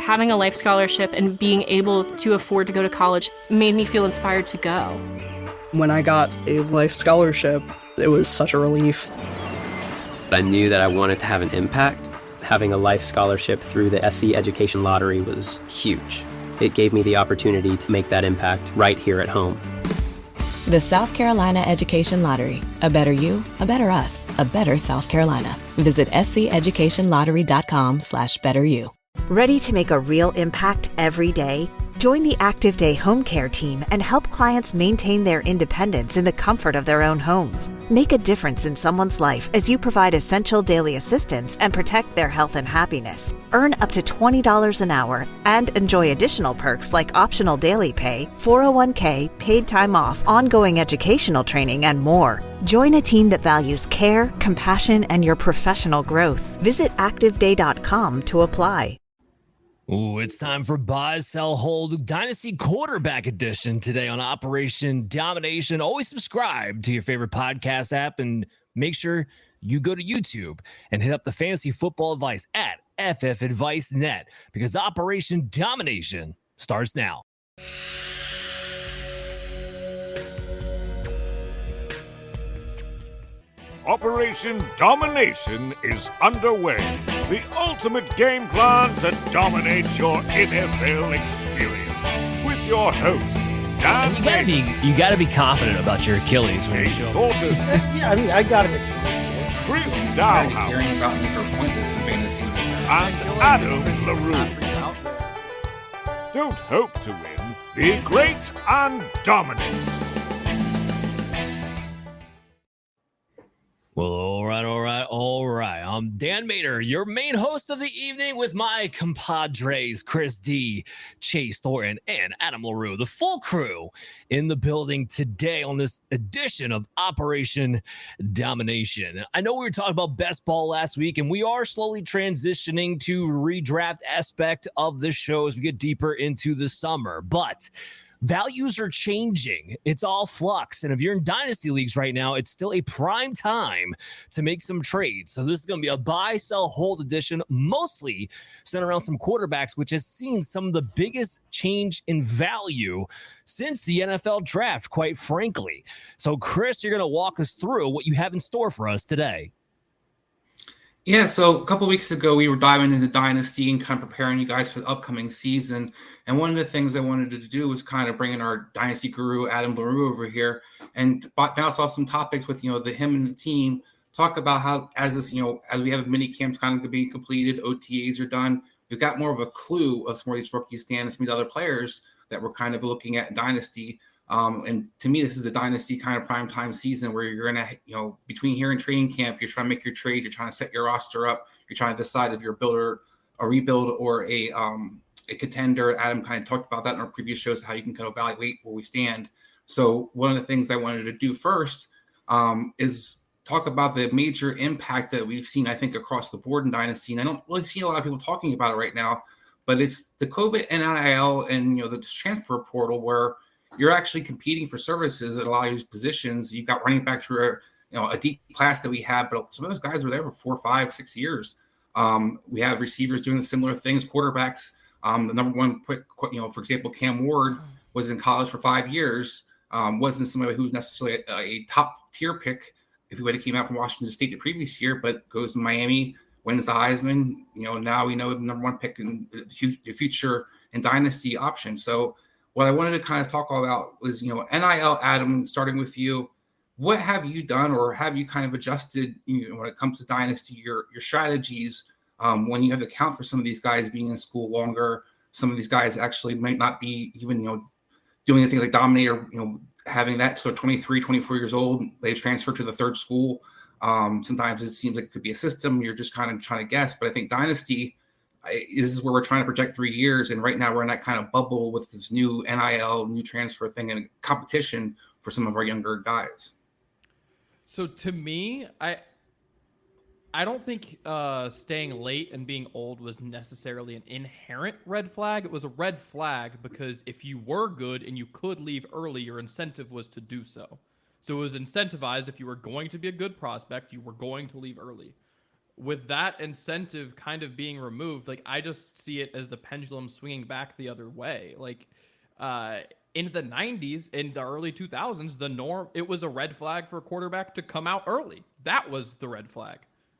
having a life scholarship and being able to afford to go to college made me feel inspired to go. When I got a life scholarship, it was such a relief. I knew that I wanted to have an impact. Having a life scholarship through the SC Education Lottery was huge. It gave me the opportunity to make that impact right here at home. The South Carolina Education Lottery. A better you, a better us, a better South Carolina. Visit sceducationlottery.com/betteryou. Ready to make a real impact every day? Join the Active Day Home Care team and help clients maintain their independence in the comfort of their own homes. Make a difference in someone's life as you provide essential daily assistance and protect their health and happiness. Earn up to $20 an hour and enjoy additional perks like optional daily pay, 401k, paid time off, ongoing educational training, and more. Join a team that values care, compassion, and your professional growth. Visit activeday.com to apply. Ooh, it's time for Buy, Sell, Hold Dynasty Quarterback Edition today on Operation Domination. Always subscribe to your favorite podcast app and make sure you go to YouTube and hit up the Fantasy Football Advice at FF Advice Net because Operation Domination starts now. Operation Domination is underway. The ultimate game plan to dominate your NFL experience. With your hosts, Dan You gotta be confident about your Achilles when you show up. Yeah, I mean, I got it. Chris Dowhouse, Hearing about these are pointless in fantasy. and Adam LaRue. Don't hope to win. Be great and dominate. Well, all right. I'm Dan Mater, your main host of the evening with my compadres, Chris D, Chase Thornton, and Adam LaRue, the full crew in the building today on this edition of Operation Domination. I know we were talking about best ball last week, and we are slowly transitioning to redraft aspect of the show as we get deeper into the summer, but values are changing. It's all flux. And if you're in dynasty leagues right now, it's still a prime time to make some trades. So this is going to be a buy, sell, hold edition, mostly centered around some quarterbacks, which has seen some of the biggest change in value since the NFL draft, quite frankly. So Chris, you're going to walk us through what you have in store for us today. Yeah, so a couple weeks ago, we were diving into Dynasty and kind of preparing you guys for the upcoming season. And one of the things I wanted to do was kind of bring in our Dynasty guru, Adam LaRue, over here and bounce off some topics with, him and the team. Talk about how, as this, as we have mini camps kind of being completed, OTAs are done, we've got more of a clue of some of these rookie stands, some of these other players that we're kind of looking at in Dynasty. And to me, this is the Dynasty kind of prime time season where you're going to, between here and training camp, you're trying to make your trade, you're trying to set your roster up, you're trying to decide if you're a builder, a rebuild, or a contender. Adam kind of talked about that in our previous shows, how you can kind of evaluate where we stand. So one of the things I wanted to do first is talk about the major impact that we've seen, I think, across the board in Dynasty. And I don't really see a lot of people talking about it right now, but it's the COVID NIL and, the transfer portal where you're actually competing for services at a lot of these positions. You've got running back through a deep class that we have, but some of those guys were there for 4, 5, 6 years. We have receivers doing similar things, quarterbacks. The number one pick, for example, Cam Ward was in college for 5 years. Wasn't somebody who was necessarily a top tier pick if he would have came out from Washington State the previous year, but goes to Miami, wins the Heisman. Now we know the number one pick in the future and Dynasty option. So what I wanted to kind of talk all about was, NIL, Adam, starting with you. What have you done or have you kind of adjusted when it comes to Dynasty, your strategies when you have to account for some of these guys being in school longer? Some of these guys actually might not be even, doing anything like dominate or, having that till 23, 24 years old. They transfer to the third school. Sometimes it seems like it could be a system. You're just kind of trying to guess. But I think Dynasty, this is where we're trying to project 3 years. And right now we're in that kind of bubble with this new NIL, new transfer thing and competition for some of our younger guys. So to me, I don't think staying late and being old was necessarily an inherent red flag. It was a red flag because if you were good and you could leave early, your incentive was to do so. So it was incentivized if you were going to be a good prospect, you were going to leave early. with that incentive kind of being removed, like I just see it as the pendulum swinging back the other way. Like in the 90s, in the early 2000s, the norm, it was a red flag for a quarterback to come out early. That was the red flag.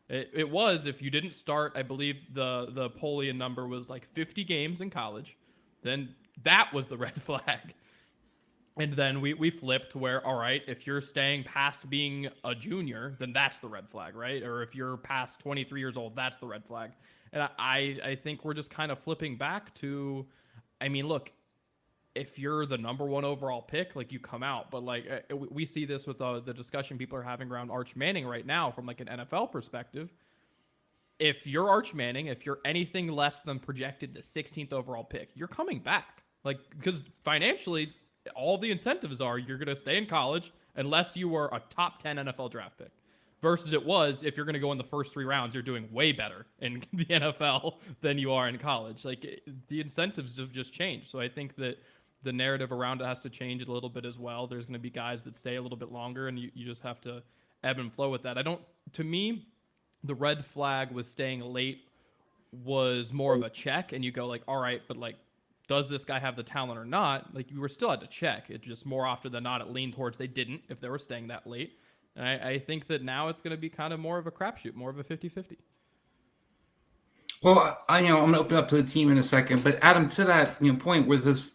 It was, if you didn't start, I believe the Polian number was like 50 games in college, then that was the red flag. And then we flipped where, all right, if you're staying past being a junior, then that's the red flag, right? Or if you're past 23 years old, that's the red flag. And I think we're just kind of flipping back to, I mean, look, if you're the number 1 overall pick, like you come out, but like we see this with the discussion people are having around Arch Manning right now from like an NFL perspective. If you're Arch Manning, if you're anything less than projected the 16th overall pick, you're coming back. Like, because financially, all the incentives are you're going to stay in college unless you were a top 10 NFL draft pick. Versus it was, if you're going to go in the first 3 rounds, you're doing way better in the NFL than you are in college. Like, the incentives have just changed. So I think that the narrative around it has to change a little bit as well. There's going to be guys that stay a little bit longer, and you just have to ebb and flow with that. To me, the red flag with staying late was more of a check, and you go like, all right, but like, does this guy have the talent or not? Like, you were still at to check. It just more often than not, it leaned towards they didn't if they were staying that late. And I think that now it's going to be kind of more of a crapshoot, more of a 50-50. Well, I'm going to open up to the team in a second, but Adam, to that point with this,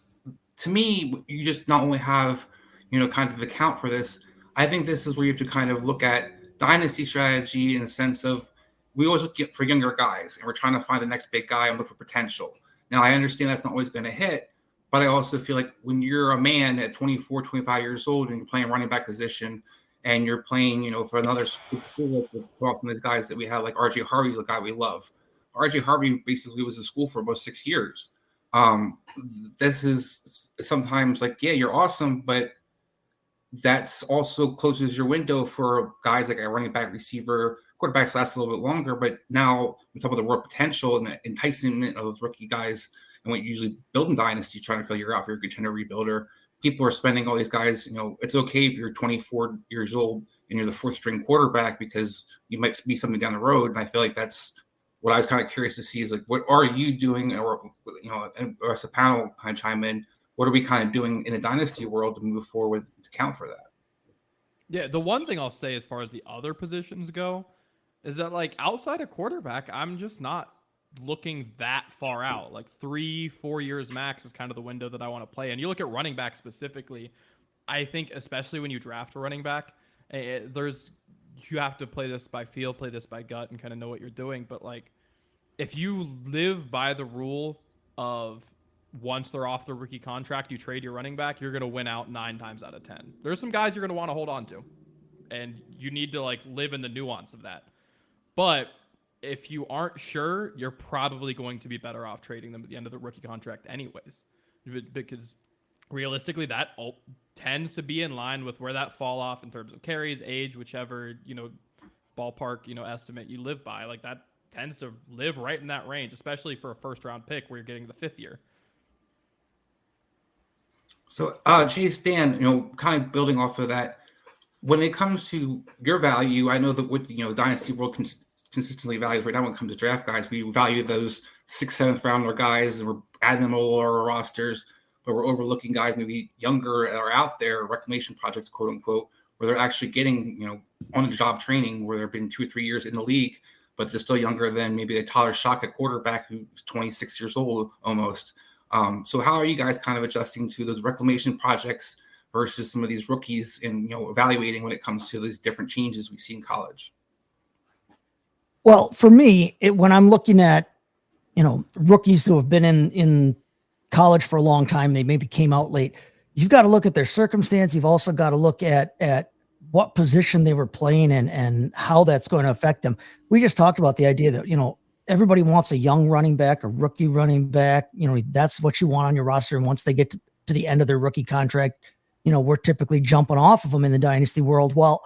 to me, you just not only have, kind of account for this. I think this is where you have to kind of look at dynasty strategy in the sense of we always look for younger guys, and we're trying to find the next big guy and look for potential. Now, I understand that's not always going to hit, but I also feel like when you're a man at 24, 25 years old and you're playing running back position and you're playing, for another school from these guys that we have, like RJ Harvey's the guy we love. RJ Harvey basically was in school for about 6 years. This is sometimes like, yeah, you're awesome, but that's also closes your window for guys like a running back, receiver. Quarterbacks last a little bit longer, but now we talk about the raw potential and the enticement of those rookie guys and what you usually build in dynasty, trying to figure out if you're a contender rebuilder. People are spending all these guys, it's okay if you're 24 years old and you're the 4th string quarterback because you might be something down the road. And I feel like that's what I was kind of curious to see is like, what are you doing? Or, and as a panel kind of chime in, what are we kind of doing in a dynasty world to move forward to account for that? Yeah, the one thing I'll say as far as the other positions go is that, like, outside of quarterback, I'm just not looking that far out. Like 3-4 years max is kind of the window that I want to play. And you look at running back specifically, I think especially when you draft a running back, you have to play this by feel, play this by gut, and kind of know what you're doing. But like, if you live by the rule of once they're off the rookie contract, you trade your running back, you're going to win out 9 times out of 10. There's some guys you're going to want to hold on to, and you need to like live in the nuance of that. But if you aren't sure, you're probably going to be better off trading them at the end of the rookie contract anyways, because realistically that tends to be in line with where that fall off in terms of carries, age, whichever, ballpark, estimate you live by. Like that tends to live right in that range, especially for a first round pick where you're getting the 5th year. So, Chase, Dan, kind of building off of that, when it comes to your value, I know that with, the dynasty world consistently values right now when it comes to draft guys, we value those 6th, 7th rounder guys, and we're adding them all our rosters, but we're overlooking guys maybe younger that are out there, reclamation projects, quote unquote, where they're actually getting, on the job training where they've been 2 or 3 years in the league, but they're still younger than maybe a Tyler Shough at quarterback who's 26 years old almost. So how are you guys kind of adjusting to those reclamation projects versus some of these rookies and, evaluating when it comes to these different changes we see in college? Well, for me, when I'm looking at, rookies who have been in college for a long time, they maybe came out late. You've got to look at their circumstance. You've also got to look at what position they were playing and how that's going to affect them. We just talked about the idea that, everybody wants a young running back, a rookie running back. That's what you want on your roster. And once they get to the end of their rookie contract, we're typically jumping off of them in the dynasty world. Well,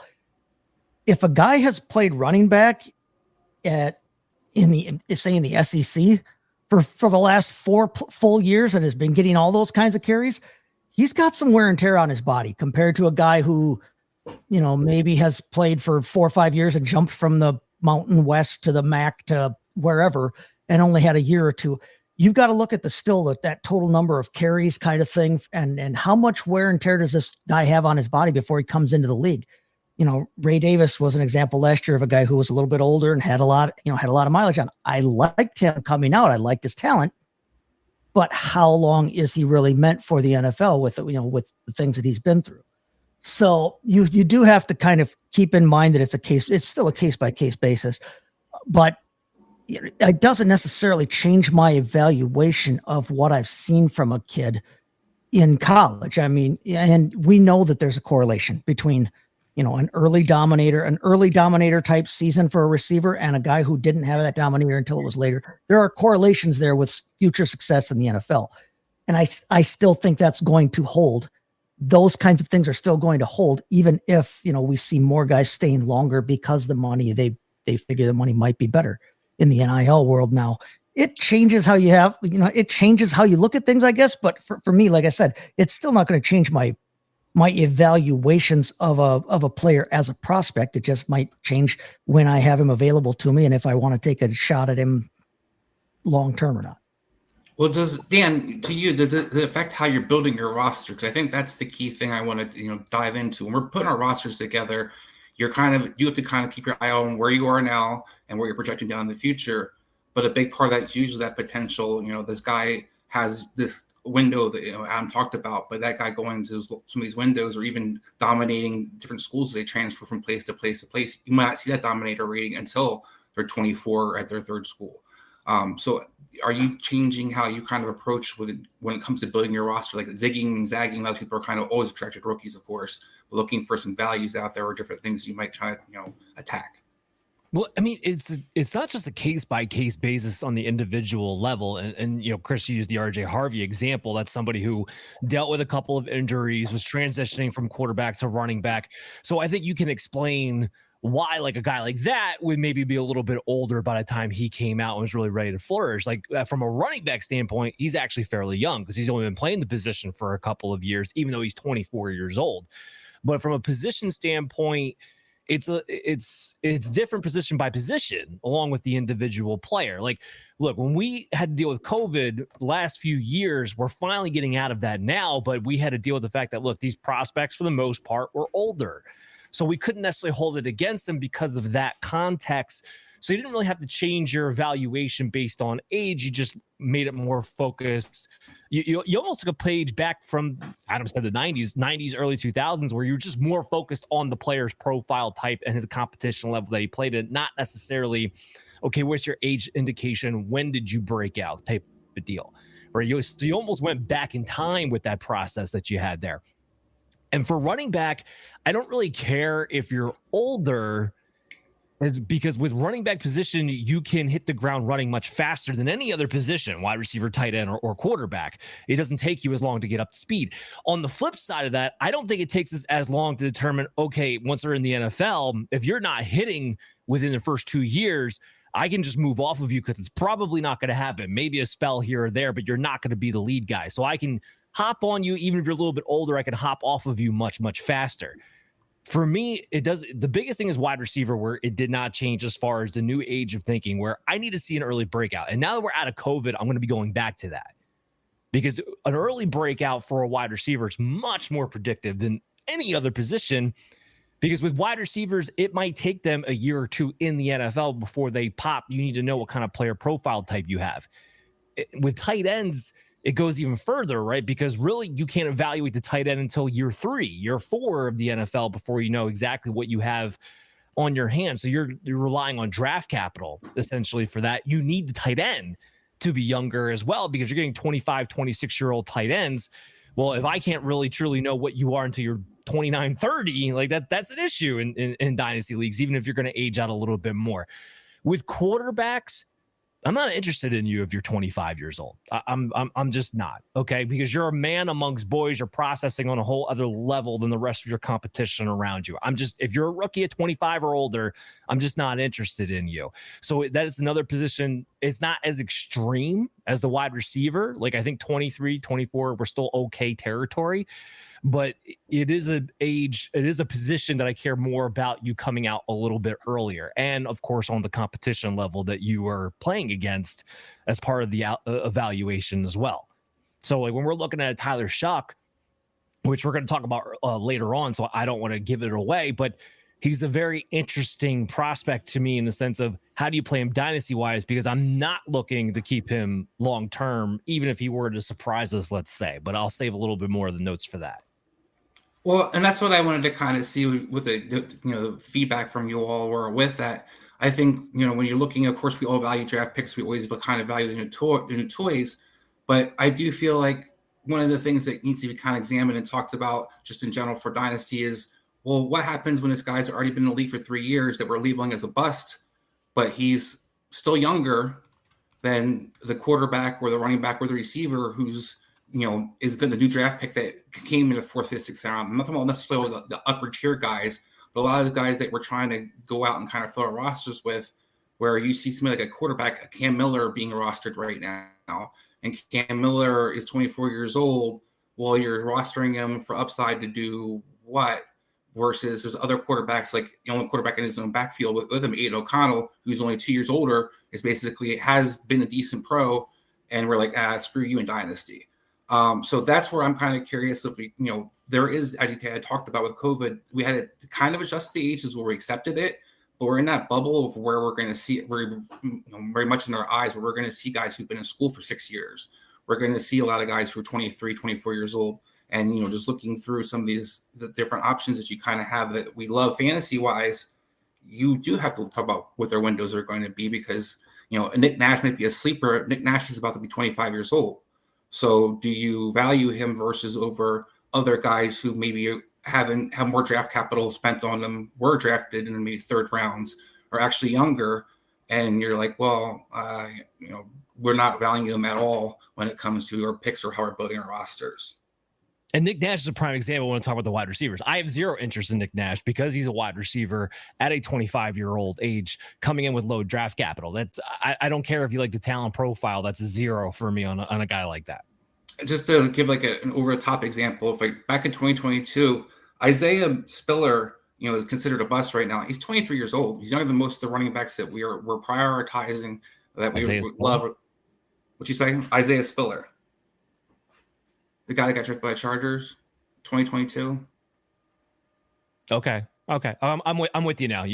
if a guy has played running back in the SEC for the last 4 full years and has been getting all those kinds of carries, he's got some wear and tear on his body compared to a guy who, maybe has played for 4 or 5 years and jumped from the Mountain West to the MAC to wherever and only had a year or two. You've got to look at that total number of carries kind of thing. And how much wear and tear does this guy have on his body before he comes into the league? Ray Davis was an example last year of a guy who was a little bit older and had a lot of mileage on. I liked him coming out. I liked his talent, but how long is he really meant for the NFL with the things that he's been through? So you do have to kind of keep in mind that it's still a case by case basis, but it doesn't necessarily change my evaluation of what I've seen from a kid in college. I mean, and we know that there's a correlation between, an early dominator type season for a receiver and a guy who didn't have that dominator until it was later. There are correlations there with future success in the NFL. And I still think that's going to hold. Those kinds of things are still going to hold, even if, we see more guys staying longer because the money, they figure the money might be better in the NIL world now. It changes how it changes how you look at things, I guess. But for me, like I said, it's still not going to change my evaluations of a player as a prospect. It just might change when I have him available to me and if I want to take a shot at him long term or not. Well, does it affect how you're building your roster? Because I think that's the key thing I want to dive into. When we're putting our rosters together, you have to kind of keep your eye on where you are now and where you're projecting down in the future. But a big part of that is usually that potential. This guy has this window that Adam talked about, but that guy going to some of these windows or even dominating different schools as they transfer from place to place to place, you might not see that dominator rating until they're 24 at their third school. So are you changing how you kind of approach when it comes to building your roster, like zigging and zagging? A lot of people are kind of always attracted to rookies, of course, but looking for some values out there or different things you might try to, attack. Well, I mean, it's not just a case by case basis on the individual level. And Chris used the RJ Harvey example. That's somebody who dealt with a couple of injuries, was transitioning from quarterback to running back. So I think you can explain why like a guy like that would maybe be a little bit older by the time he came out and was really ready to flourish. Like from a running back standpoint, he's actually fairly young because he's only been playing the position for a couple of years, even though he's 24 years old. But from a position standpoint, it's different position by position along with the individual player. Like, look, when we had to deal with COVID the last few years, we're finally getting out of that now, but we had to deal with the fact that, look, these prospects for the most part were older. So we couldn't necessarily hold it against them because of that context. So you didn't really have to change your evaluation based on age. You just made it more focused. You almost took a page back from, Adam said, the 90s, early 2000s, where you were just more focused on the player's profile type and his competition level that he played at, not necessarily, okay, what's your age indication? When did you break out type of deal? Where you almost went back in time with that process that you had there. And for running back, I don't really care if you're older, because with running back position, you can hit the ground running much faster than any other position, wide receiver, tight end, or quarterback. It doesn't take you as long to get up to speed. On the flip side of that, I don't think it takes us as long to determine, okay, once they're in the NFL, if you're not hitting within the first 2 years, I can just move off of you because it's probably not going to happen. Maybe a spell here or there, but you're not going to be the lead guy. So I can hop on you, even if you're a little bit older, I can hop off of you much, much faster. For me, the biggest thing is wide receiver, where it did not change as far as the new age of thinking, where I need to see an early breakout. And now that we're out of COVID, I'm going to be going back to that, because an early breakout for a wide receiver is much more predictive than any other position, because with wide receivers, it might take them a year or two in the NFL before they pop. You need to know what kind of player profile type you have. With tight ends, it goes even further, right? Because really, you can't evaluate the tight end until year 3, year 4 of the NFL before you know exactly what you have on your hands. So you're relying on draft capital, essentially, for that. You need the tight end to be younger as well, because you're getting 25, 26-year-old tight ends. Well, if I can't really truly know what you are until you're 29, 30, like that's an issue in dynasty leagues, even if you're going to age out a little bit more. With quarterbacks, I'm not interested in you if you're 25 years old. I'm just not, okay? Because you're a man amongst boys. You're processing on a whole other level than the rest of your competition around you. If you're a rookie at 25 or older, I'm just not interested in you. So that is another position. It's not as extreme as the wide receiver. Like, I think 23, 24, we're still okay territory. but it is a position that I care more about you coming out a little bit earlier. And of course, on the competition level that you are playing against as part of the evaluation as well. So like when we're looking at Tyler Shough, which we're going to talk about later on, so I don't want to give it away, but he's a very interesting prospect to me in the sense of how do you play him dynasty-wise, because I'm not looking to keep him long-term, even if he were to surprise us, let's say. But I'll save a little bit more of the notes for that. Well, and that's what I wanted to kind of see with the feedback from you all were with that. I think, when you're looking, of course, we all value draft picks. We always kind of value the new toys. But I do feel like one of the things that needs to be kind of examined and talked about just in general for Dynasty is, well, what happens when this guy's already been in the league for 3 years that we're labeling as a bust, but he's still younger than the quarterback or the running back or the receiver who's, is good, the new draft pick that came in the 4th, 5th, 6th round. I'm not talking about necessarily the upper tier guys, but a lot of the guys that we're trying to go out and kind of fill our rosters with, where you see somebody like a quarterback, Cam Miller, being rostered right now. And Cam Miller is 24 years old. Well, you're rostering him for upside to do what? Versus there's other quarterbacks, like the only quarterback in his own backfield with him, Aiden O'Connell, who's only 2 years older, is basically has been a decent pro. And we're like, screw you in Dynasty. So that's where I'm kind of curious if we, there is, as you had talked about with COVID, we had to kind of adjust the ages where we accepted it, but we're in that bubble of where we're going to see it. We're very much in our eyes where we're going to see guys who've been in school for 6 years. We're going to see a lot of guys who are 23, 24 years old. And, just looking through some of the different options that you kind of have that we love fantasy wise, you do have to talk about what their windows are going to be because, Nick Nash might be a sleeper. Nick Nash is about to be 25 years old. So do you value him versus over other guys who maybe have more draft capital spent on them, were drafted in maybe 3rd rounds, or actually younger? And you're like, well, we're not valuing them at all when it comes to our picks or how we're building our rosters. And Nick Nash is a prime example when I talk about the wide receivers. I have zero interest in Nick Nash because he's a wide receiver at a 25-year-old age coming in with low draft capital. That's I don't care if you like the talent profile. That's a zero for me on a guy like that. Just to give like an over-the-top example, if like back in 2022, Isaiah Spiller, is considered a bust right now. He's 23 years old. He's younger than most of the running backs that we're prioritizing that we love. What you say? Isaiah Spiller. The guy that got drafted by the Chargers, 2022. Okay. I'm with you now.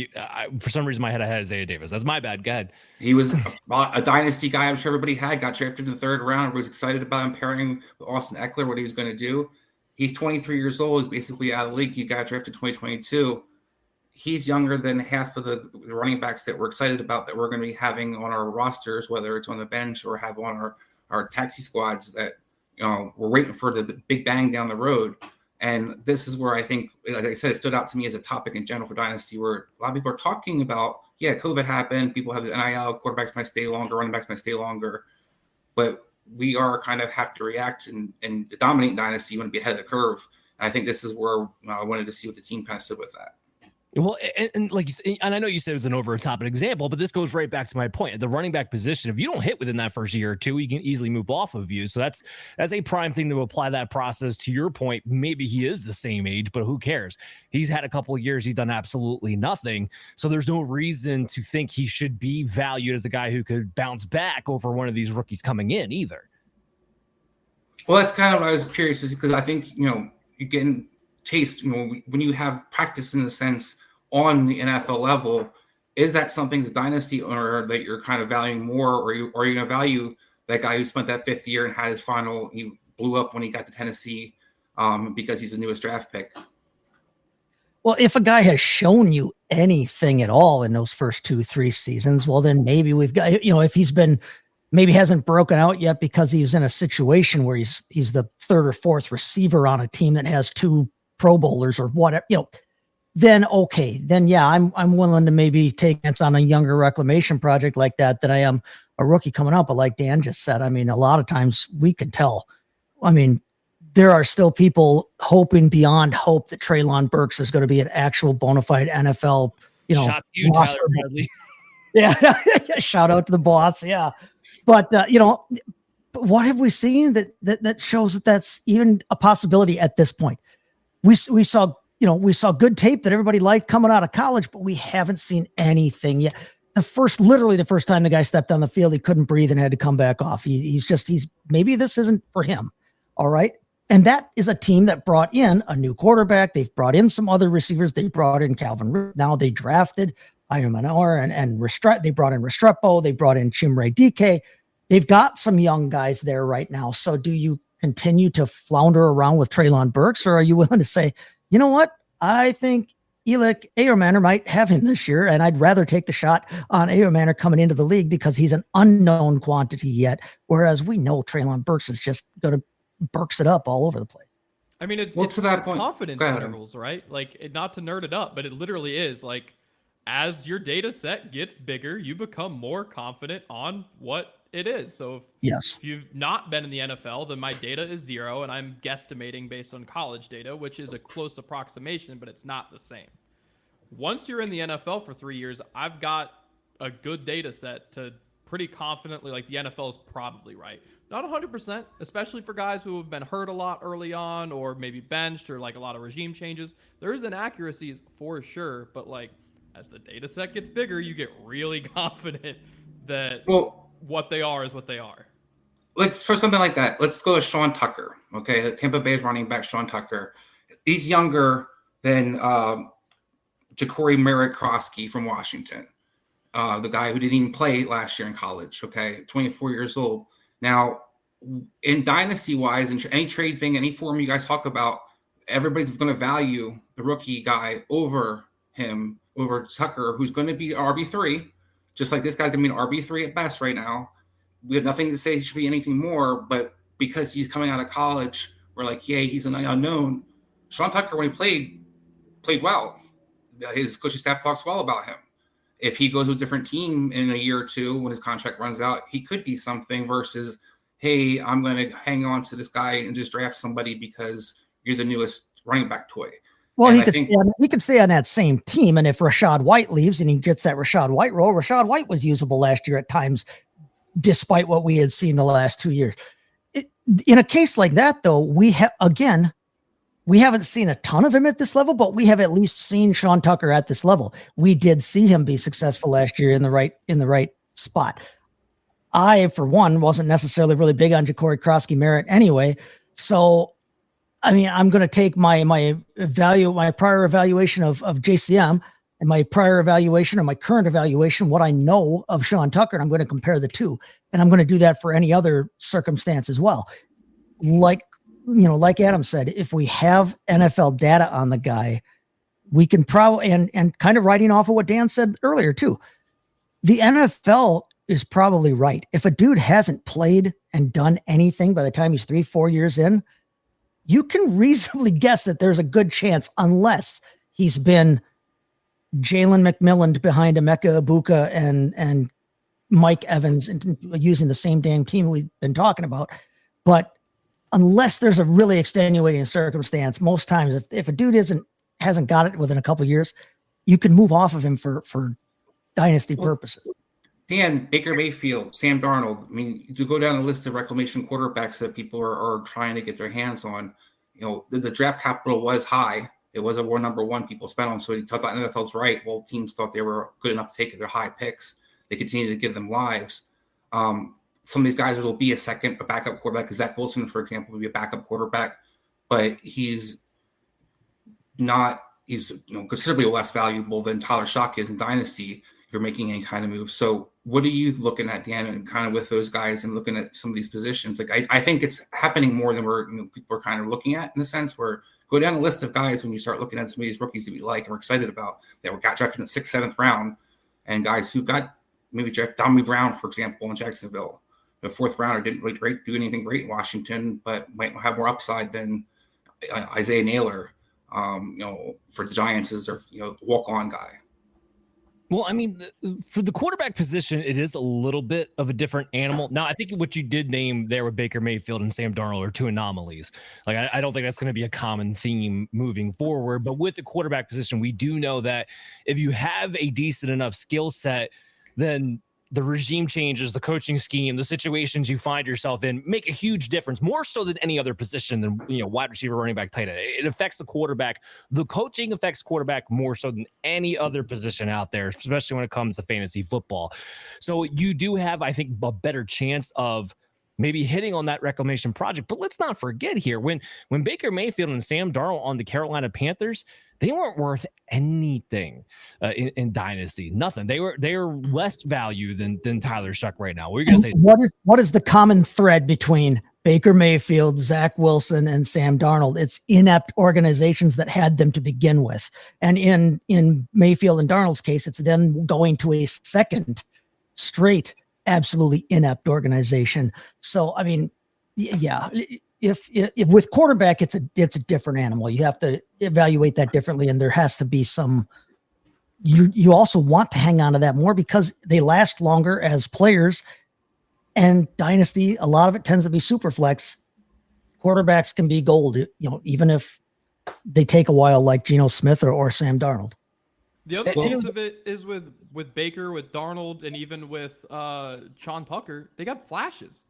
For some reason, my head I had Isaiah Davis. That's my bad. Go ahead. He was a dynasty guy. I'm sure everybody got drafted in the 3rd round. Was excited about him pairing with Austin Eckler, what he was going to do. He's 23 years old. He's basically out of the league. He got drafted in 2022. He's younger than half of the running backs that we're excited about that we're going to be having on our rosters, whether it's on the bench or have on our taxi squads that we're waiting for the big bang down the road. And this is where I think, like I said, it stood out to me as a topic in general for Dynasty, where a lot of people are talking about, COVID happened. People have the NIL, quarterbacks might stay longer, running backs might stay longer. But we are kind of have to react and dominate Dynasty. You want to be ahead of the curve. And I think this is where I wanted to see what the team kind of stood with that. Well, and like you said, and I know you said it was an over-the-top example, but this goes right back to my point. At the running back position, if you don't hit within that first year or two, you can easily move off of you. So that's a prime thing to apply that process. To your point, maybe he is the same age, but who cares? He's had a couple of years. He's done absolutely nothing. So there's no reason to think he should be valued as a guy who could bounce back over one of these rookies coming in either. Well, that's kind of what I was curious because I think, you're getting chased, when you have practice in the sense on the NFL level, is that something as Dynasty owner that you're kind of valuing more, or are you going to value that guy who spent that 5th year and had his final, he blew up when he got to Tennessee because he's the newest draft pick? Well, if a guy has shown you anything at all in those first 2-3 seasons, well, then maybe we've got, if he's been, maybe hasn't broken out yet because he was in a situation where he's the 3rd or 4th receiver on a team that has 2 Pro Bowlers or whatever, then okay, then yeah, I'm willing to maybe take chance on a younger reclamation project like that than I am a rookie coming up. But like Dan just said, I mean, a lot of times we can tell. I mean, there are still people hoping beyond hope that Treylon Burks is going to be an actual bona fide NFL, Shout to you, Tyler Bradley. Yeah, shout out to the boss. Yeah, but what have we seen that shows that that's even a possibility at this point? we saw, we saw good tape that everybody liked coming out of college, but we haven't seen anything yet. Literally the first time the guy stepped on the field, he couldn't breathe and had to come back off. Maybe this isn't for him. All right. And that is a team that brought in a new quarterback. They've brought in some other receivers. They brought in Calvin. Now they drafted Iron Manor and Restrepo. They brought in Restrepo. They brought in Chimere DK. They've got some young guys there right now. So do you continue to flounder around with Treylon Burks, or are you willing to say, you know what? I think Elic Ayomanor might have him this year, and I'd rather take the shot on Ayomanor coming into the league because he's an unknown quantity yet, whereas we know Treylon Burks is just going to Burks it up all over the place. I mean, it's to that point, confidence intervals, right? Like, not to nerd it up, but it literally is like, as your data set gets bigger, you become more confident on what it is. So if you've not been in the NFL, then my data is 0, and I'm guesstimating based on college data, which is a close approximation, but it's not the same. Once you're in the NFL for 3 years, I've got a good data set to pretty confidently, like, the NFL is probably right. Not 100%, especially for guys who have been hurt a lot early on, or maybe benched, or like a lot of regime changes. There's inaccuracies for sure, but like, as the data set gets bigger, you get really confident that what they are is what they are. Like, for something like that, let's go to Sean Tucker. Okay, the Tampa Bay's running back, Sean Tucker. He's younger than Ja'Cory Merritt-Crosky from Washington, the guy who didn't even play last year in college. Okay, 24 years old. Now, in dynasty-wise, in any trade thing, any form you guys talk about, everybody's going to value the rookie guy over him, over Tucker, who's going to be RB3, just like this guy's going to be an RB3 at best right now. We have nothing to say he should be anything more, but because he's coming out of college, we're like, yay, he's an unknown. Sean Tucker, when he played well. His coaching staff talks well about him. If he goes to a different team in a year or two when his contract runs out, he could be something versus, hey, I'm going to hang on to this guy and just draft somebody because you're the newest running back toy. Well, he could stay on that same team. And if Rachaad White leaves and he gets that Rachaad White role, Rachaad White was usable last year at times, despite what we had seen the last 2 years. In a case like that, though, we haven't seen a ton of him at this level, but we have at least seen Sean Tucker at this level. We did see him be successful last year in the right spot. I, for one, wasn't necessarily really big on Ja'Cory Crosky Merritt anyway. So, I mean, I'm going to take my prior evaluation of JCM and my prior evaluation or my current evaluation, what I know of Sean Tucker, and I'm going to compare the two. And I'm going to do that for any other circumstance as well. Like Adam said, if we have NFL data on the guy, we can probably, and kind of writing off of what Dan said earlier too, the NFL is probably right. If a dude hasn't played and done anything by the time he's 3-4 years in, you can reasonably guess that there's a good chance, unless he's been Jalen McMillan behind Emeka Ibuka and Mike Evans and using the same damn team we've been talking about. But unless there's a really extenuating circumstance, most times if a dude hasn't got it within a couple of years, you can move off of him for dynasty purposes. Dan, Baker Mayfield, Sam Darnold. I mean, to go down a list of reclamation quarterbacks that people are trying to get their hands on, the draft capital was high. It was a war number one people spent on. So he thought that NFL's right. Well, teams thought they were good enough to take their high picks. They continue to give them lives. Some of these guys will be a backup quarterback. Zach Wilson, for example, will be a backup quarterback, but he's considerably less valuable than Tyler Shough is in Dynasty if you're making any kind of move. So what are you looking at, Dan, and kind of with those guys and looking at some of these positions? Like, I think it's happening more than people are kind of looking at, in the sense where go down a list of guys when you start looking at some of these rookies that we like and we're excited about that got drafted in the 6th, 7th round, and guys who got maybe drafted, Dominic Brown, for example, in Jacksonville. The 4th rounder didn't really do anything great in Washington, but might have more upside than Isaiah Naylor, for the Giants is their walk-on guy. Well, I mean, for the quarterback position, it is a little bit of a different animal. Now, I think what you did name there with Baker Mayfield and Sam Darnold are two anomalies. Like, I don't think that's going to be a common theme moving forward. But with the quarterback position, we do know that if you have a decent enough skill set, then the regime changes, the coaching scheme, the situations you find yourself in make a huge difference, more so than any other position than, wide receiver, running back, tight end. It affects the quarterback. The coaching affects quarterback more so than any other position out there, especially when it comes to fantasy football. So you do have, I think, a better chance of maybe hitting on that reclamation project. But let's not forget here, when Baker Mayfield and Sam Darnold on the Carolina Panthers, they weren't worth anything in Dynasty. Nothing. They were less value than Tyler Shough right now. What are you gonna say? What is the common thread between Baker Mayfield, Zach Wilson, and Sam Darnold? It's inept organizations that had them to begin with. And in Mayfield and Darnold's case, it's them going to a second straight absolutely inept organization. So, I mean, yeah, if with quarterback, it's a different animal. You have to evaluate that differently. And there has to be some, you also want to hang on to that more because they last longer as players. And Dynasty, a lot of it tends to be super flex. Quarterbacks can be gold, even if they take a while, like Geno Smith or Sam Darnold. The other piece of it is with Baker, with Darnold, and even with Sean Tucker, they got flashes.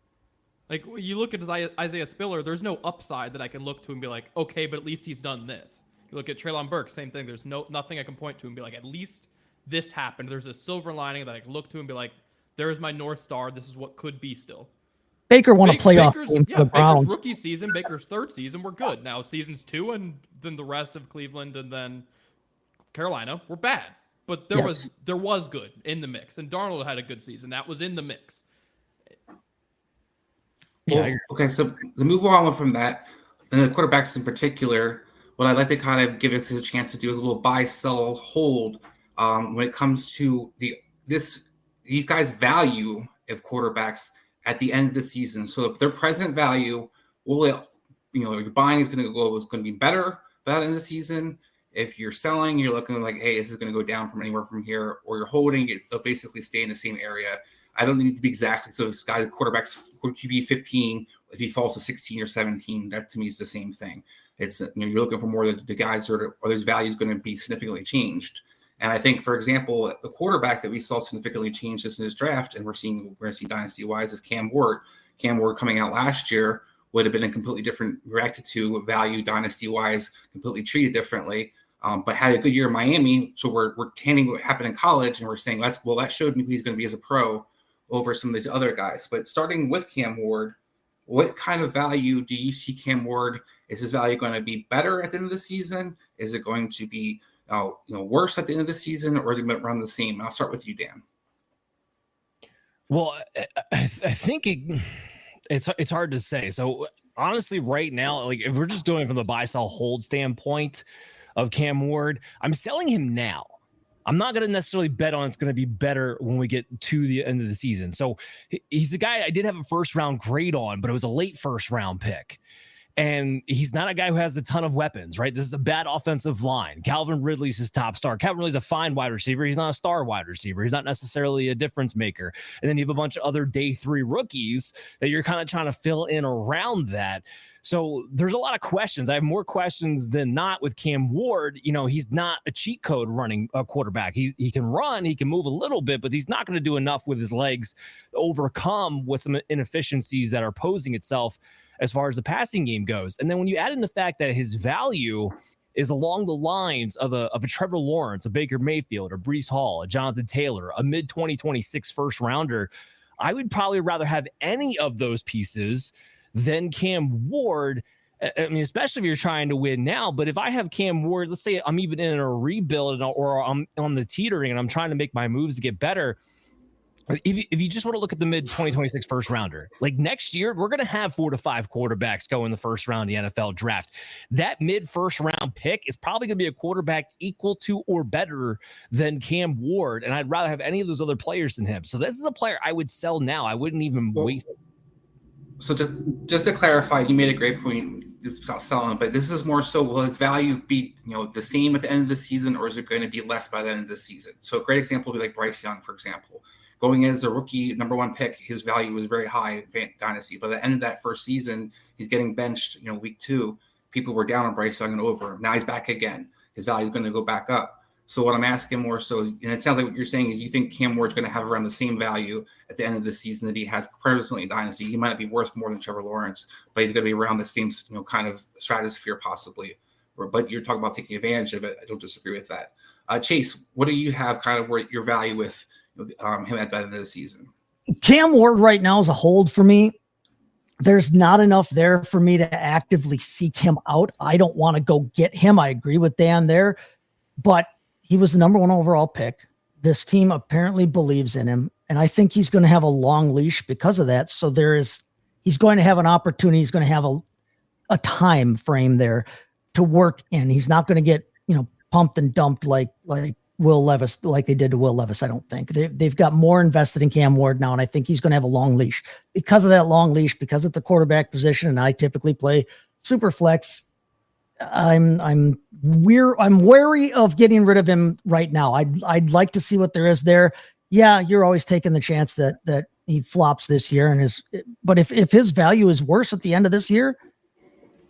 Like, you look at Isaiah Spiller, there's no upside that I can look to and be like, okay, but at least he's done this. You look at Treylon Burks, same thing. There's nothing I can point to and be like, at least this happened. There's a silver lining that I can look to and be like, there's my North Star. This is what could be still. Baker won a playoff game for the Browns. Baker's rookie season, Baker's third season, we're good. Now seasons 2 and then the rest of Cleveland and then Carolina were bad. But there was good in the mix. And Darnold had a good season. That was in the mix. Yeah. Okay, so to move on from that, and the quarterbacks in particular, what I'd like to kind of give us a chance to do is a little buy, sell, hold when it comes to these guys' value of quarterbacks at the end of the season. So if their present value, your buying is going to be better by the end of the season. If you're selling, you're looking like, hey, this is going to go down from anywhere from here, or you're holding it, they'll basically stay in the same area. I don't need to be exactly. So this guy, quarterback's QB 15, if he falls to 16 or 17, that to me is the same thing. It's, you're looking for more of the guys or their value is going to be significantly changed. And I think, for example, the quarterback that we saw significantly change this in his draft, and we're going to see dynasty-wise, is Cam Ward. Cam Ward coming out last year would have been a completely different, reacted to value dynasty-wise, completely treated differently, but had a good year in Miami. So we're handing what happened in college, and we're saying, that showed me who he's going to be as a pro over some of these other guys. But starting with Cam Ward, what kind of value do you see Cam Ward? Is his value going to be better at the end of the season? Is it going to be worse at the end of the season, or is it going to run the same? I'll start with you, Dan. Well, I think it's hard to say. So honestly, right now, like if we're just doing it from the buy, sell, hold standpoint of Cam Ward, I'm selling him now. I'm not going to necessarily bet on it's going to be better when we get to the end of the season. So he's a guy I did have a first round grade on, but it was a late first round pick. And he's not a guy who has a ton of weapons, right? This is a bad offensive line. Calvin Ridley's his top star. Calvin Ridley's a fine wide receiver. He's not a star wide receiver. He's not necessarily a difference maker. And then you have a bunch of other day 3 rookies that you're kind of trying to fill in around that. So there's a lot of questions. I have more questions than not with Cam Ward. He's not a cheat code running a quarterback. He can run, he can move a little bit, but he's not going to do enough with his legs to overcome what some inefficiencies that are posing itself as far as the passing game goes. And then when you add in the fact that his value is along the lines of a Trevor Lawrence, a Baker Mayfield, a Breece Hall, a Jonathan Taylor, a mid-2026 first rounder, I would probably rather have any of those pieces than Cam Ward. I mean, especially if you're trying to win now. But if I have Cam Ward, let's say I'm even in a rebuild or I'm on the teetering and I'm trying to make my moves to get better. If you just want to look at the mid-2026 first rounder, like next year, we're going to have 4 to 5 quarterbacks go in the first round of the NFL draft. That mid-first round pick is probably going to be a quarterback equal to or better than Cam Ward, and I'd rather have any of those other players than him. So this is a player I would sell now. I wouldn't even waste it. So just to clarify, you made a great point about selling, but this is more so, will its value be the same at the end of the season, or is it going to be less by the end of the season? So a great example would be like Bryce Young, for example. Going in as a rookie, number 1 pick, his value was very high in Dynasty. By the end of that first season, he's getting benched, week 2. People were down on Bryce Young and over. Now he's back again. His value is going to go back up. So what I'm asking more so, and it sounds like what you're saying is you think Cam Ward's going to have around the same value at the end of the season that he has presently in Dynasty. He might not be worth more than Trevor Lawrence, but he's going to be around the same, kind of stratosphere possibly. But you're talking about taking advantage of it. I don't disagree with that. Chase, what do you have kind of where your value with him at the end of the season? Cam Ward right now is a hold for me. There's not enough there for me to actively seek him out. I don't want to go get him. I agree with Dan there, but he was the number 1 overall pick. This team apparently believes in him, and I think he's going to have a long leash because of that. So he's going to have an opportunity. He's going to have a time frame there to work in. He's not going to get, pumped and dumped like Will Levis, like they did to Will Levis. I don't think they've got more invested in Cam Ward now. And I think he's going to have a long leash because of that long leash, because it's the quarterback position. And I typically play super flex. I'm wary of getting rid of him right now. I'd like to see what there is there. Yeah. You're always taking the chance that he flops this year but if his value is worse at the end of this year,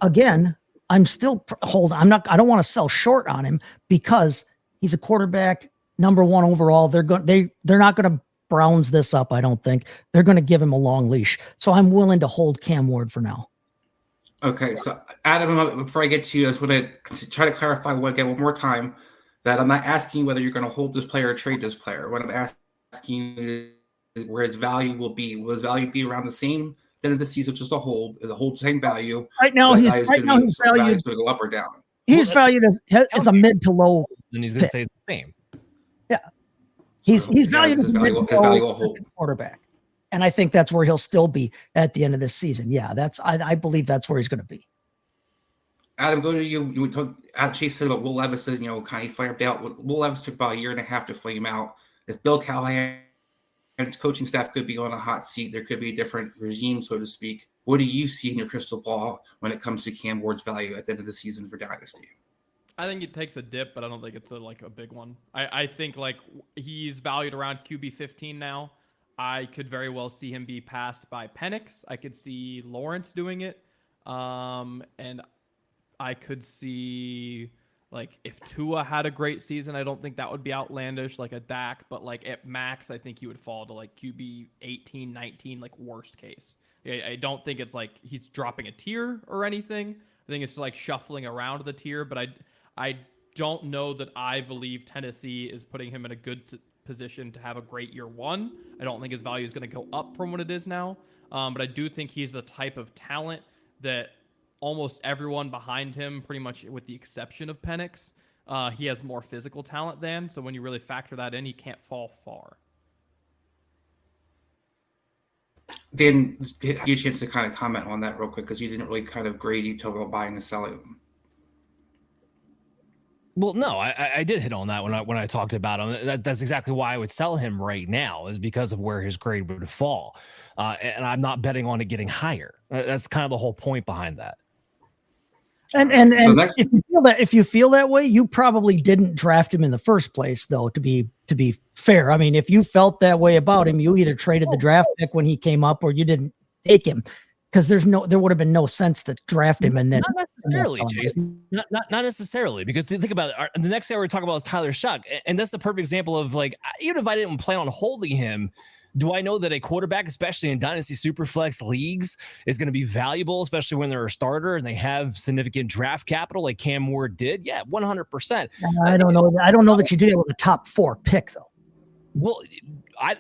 again, I'm still I don't want to sell short on him because he's a quarterback, number 1 overall. They're not going to Browns this up. I don't think they're going to give him a long leash. So I'm willing to hold Cam Ward for now. Okay. So Adam, before I get to you, I just want to try to clarify one more time that I'm not asking whether you're going to hold this player or trade this player. What I'm asking you is where his value will be. Will his value be around the same at the end of the season, just a hold? Is a hold the same value? Right now, he's valued. Going to go up or down. He's valued as a mid to low. Then he's going to stay the same. Yeah, he's valued as a mid to low quarterback, and I think that's where he'll still be at the end of this season. Yeah, I believe that's where he's going to be. Adam, go to you. Chase said about Will Levis, kind of flamed out. Will Levis took about a year and a half to flame out. If Bill Callahan and his coaching staff could be on a hot seat, there could be a different regime, so to speak. What do you see in your crystal ball when it comes to Cam Ward's value at the end of the season for Dynasty? I think it takes a dip, but I don't think it's a big one. I think he's valued around QB 15 now. I could very well see him be passed by Penix. I could see Lawrence doing it. And I could see if Tua had a great season, I don't think that would be outlandish like a Dak, but at max, I think he would fall to QB 18, 19, worst case. I don't think it's he's dropping a tier or anything. I think it's shuffling around the tier, but I don't know that I believe Tennessee is putting him in a good position to have a great year 1. I don't think his value is going to go up from what it is now. But I do think he's the type of talent that almost everyone behind him, pretty much with the exception of Penix, he has more physical talent than. So when you really factor that in, he can't fall far. Then give you a chance to kind of comment on that real quick because you didn't really kind of grade detail about buying and selling. Well, no, I did hit on that when I talked about him. That's exactly why I would sell him right now, is because of where his grade would fall. And I'm not betting on it getting higher. That's kind of the whole point behind that. And if you feel that way, you probably didn't draft him in the first place, though, to be fair. I mean, if you felt that way about him, you either traded the draft pick when he came up or you didn't take him. Because there would have been no sense to draft him and then not necessarily, Chase. Not necessarily, because think about it. The next guy we're talking about is Tyler Shough, and that's the perfect example of even if I didn't plan on holding him, do I know that a quarterback, especially in Dynasty Superflex leagues, is going to be valuable, especially when they're a starter and they have significant draft capital like Cam Ward did? Yeah, 100%. I don't know. I don't know that you do that with a top 4 pick, though. Well,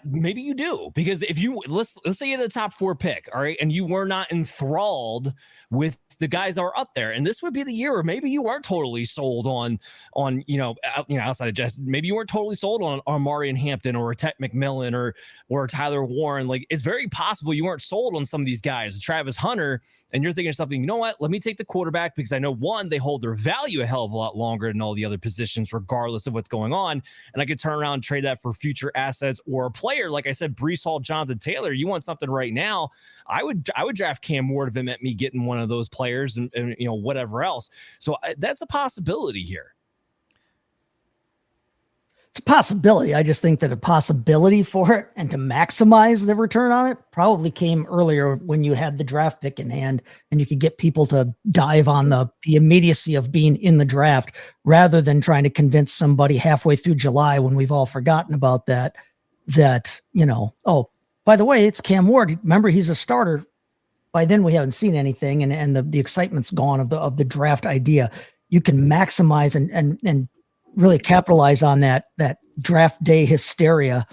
maybe you do, because if you let's say you're the top 4 pick, all right, and you were not enthralled with the guys that are up there, and this would be the year where maybe you weren't totally sold on outside of Jess, maybe you weren't totally sold on Amari and Hampton or Tech McMillan or Tyler Warren. It's very possible you weren't sold on some of these guys, Travis Hunter, and you're thinking something. You know what? Let me take the quarterback because I know one, they hold their value a hell of a lot longer than all the other positions, regardless of what's going on, and I could turn around and trade that for future assets or a player. Like I said, Bryce Hall, Jonathan Taylor. You want something right now? I would draft Cam Ward if it meant me getting one of those players and whatever else. So that's a possibility here. it's a possibility. I just think that a possibility for it and to maximize the return on it probably came earlier when you had the draft pick in hand and you could get people to dive on the immediacy of being in the draft rather than trying to convince somebody halfway through July when we've all forgotten about that, oh, by the way, it's Cam Ward. Remember, he's a starter. By then we haven't seen anything and the excitement's gone of the draft idea. You can maximize and really capitalize on that draft day hysteria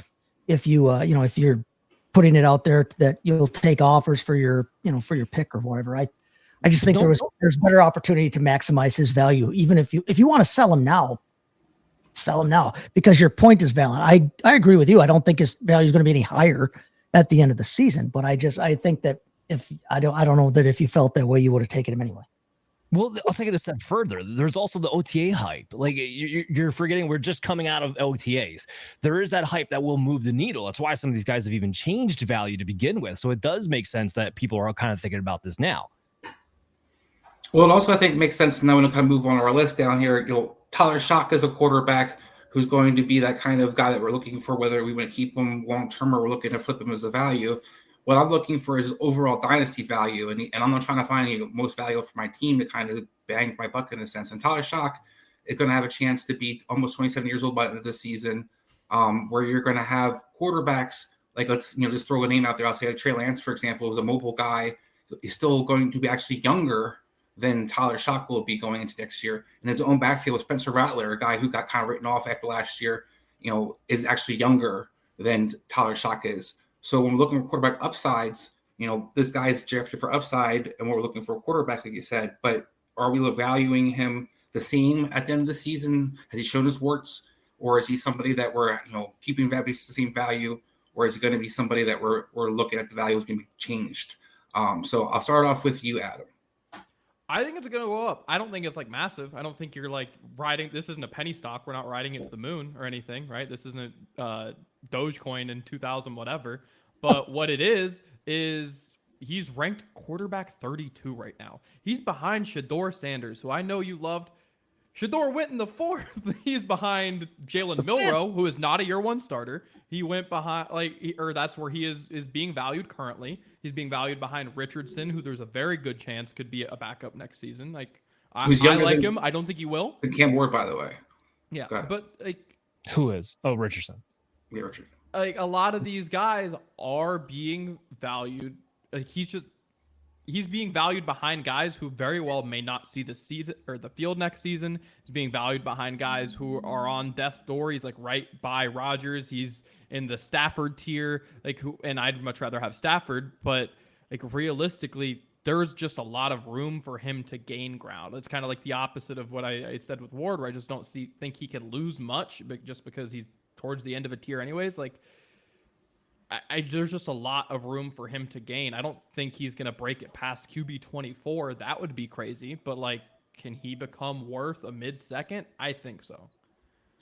if you if you're putting it out there that you'll take offers for your pick or whatever. I just think there's better opportunity to maximize his value, even if you want to sell him now because your point is valid. I agree with you. I don't think his value is going to be any higher at the end of the season, but I think that if I don't know that if you felt that way, you would have taken him anyway. Well, I'll take it a step further. There's also the OTA hype. Like you're forgetting we're just coming out of OTAs. There is that hype that will move the needle. That's why some of these guys have even changed value to begin with. So it does make sense that people are kind of thinking about this now. Well, it also, I think, makes sense now when we kind of move on our list down here. Tyler Shough is a quarterback who's going to be that kind of guy that we're looking for, whether we want to keep him long-term or we're looking to flip him as a value. What I'm looking for is overall dynasty value, and I'm not trying to find the most value for my team to kind of bang my buck in a sense. And Tyler Shough is going to have a chance to be almost 27 years old by the end of the season, where you're going to have quarterbacks like, let's just throw a name out there. I'll say like Trey Lance, for example, who's a mobile guy. He's still going to be actually younger than Tyler Shough will be going into next year. In his own backfield, Spencer Rattler, a guy who got kind of written off after last year, is actually younger than Tyler Shough is. So when we're looking for quarterback upsides, this guy's drafted for upside, and we're looking for a quarterback, like you said. But are we valuing him the same at the end of the season? Has he shown his warts, or is he somebody that we're keeping the same value, or is he going to be somebody that we're looking at the value is going to be changed? So I'll start off with you, Adam. I think it's going to go up. I don't think it's like massive. I don't think you're like riding. This isn't a penny stock. We're not riding it to the moon or anything, right? This isn't Dogecoin in 2000 whatever. But what it is he's ranked quarterback 32 right now. He's behind Shedeur Sanders, who I know you loved. Shedeur went in the 4th. He's behind Jalen Milroe, who is not a year 1 starter. He went behind, that's where he is being valued currently. He's being valued behind Richardson, who there's a very good chance could be a backup next season. I like him. I don't think he will. Cam Ward, by the way. Yeah, but who is? Oh, Richardson. Yeah, Richardson. A lot of these guys are being valued. He's being valued behind guys who very well may not see the season or the field next season. He's being valued behind guys who are on death's door. He's right by Rodgers. He's in the Stafford tier, and I'd much rather have Stafford, but realistically, there's just a lot of room for him to gain ground. It's kind of like the opposite of what I said with Ward, where I just don't think he can lose much, but just because he's towards the end of a tier anyways. There's just a lot of room for him to gain. I don't think he's going to break it past QB 24. That would be crazy. But can he become worth a mid-second? I think so.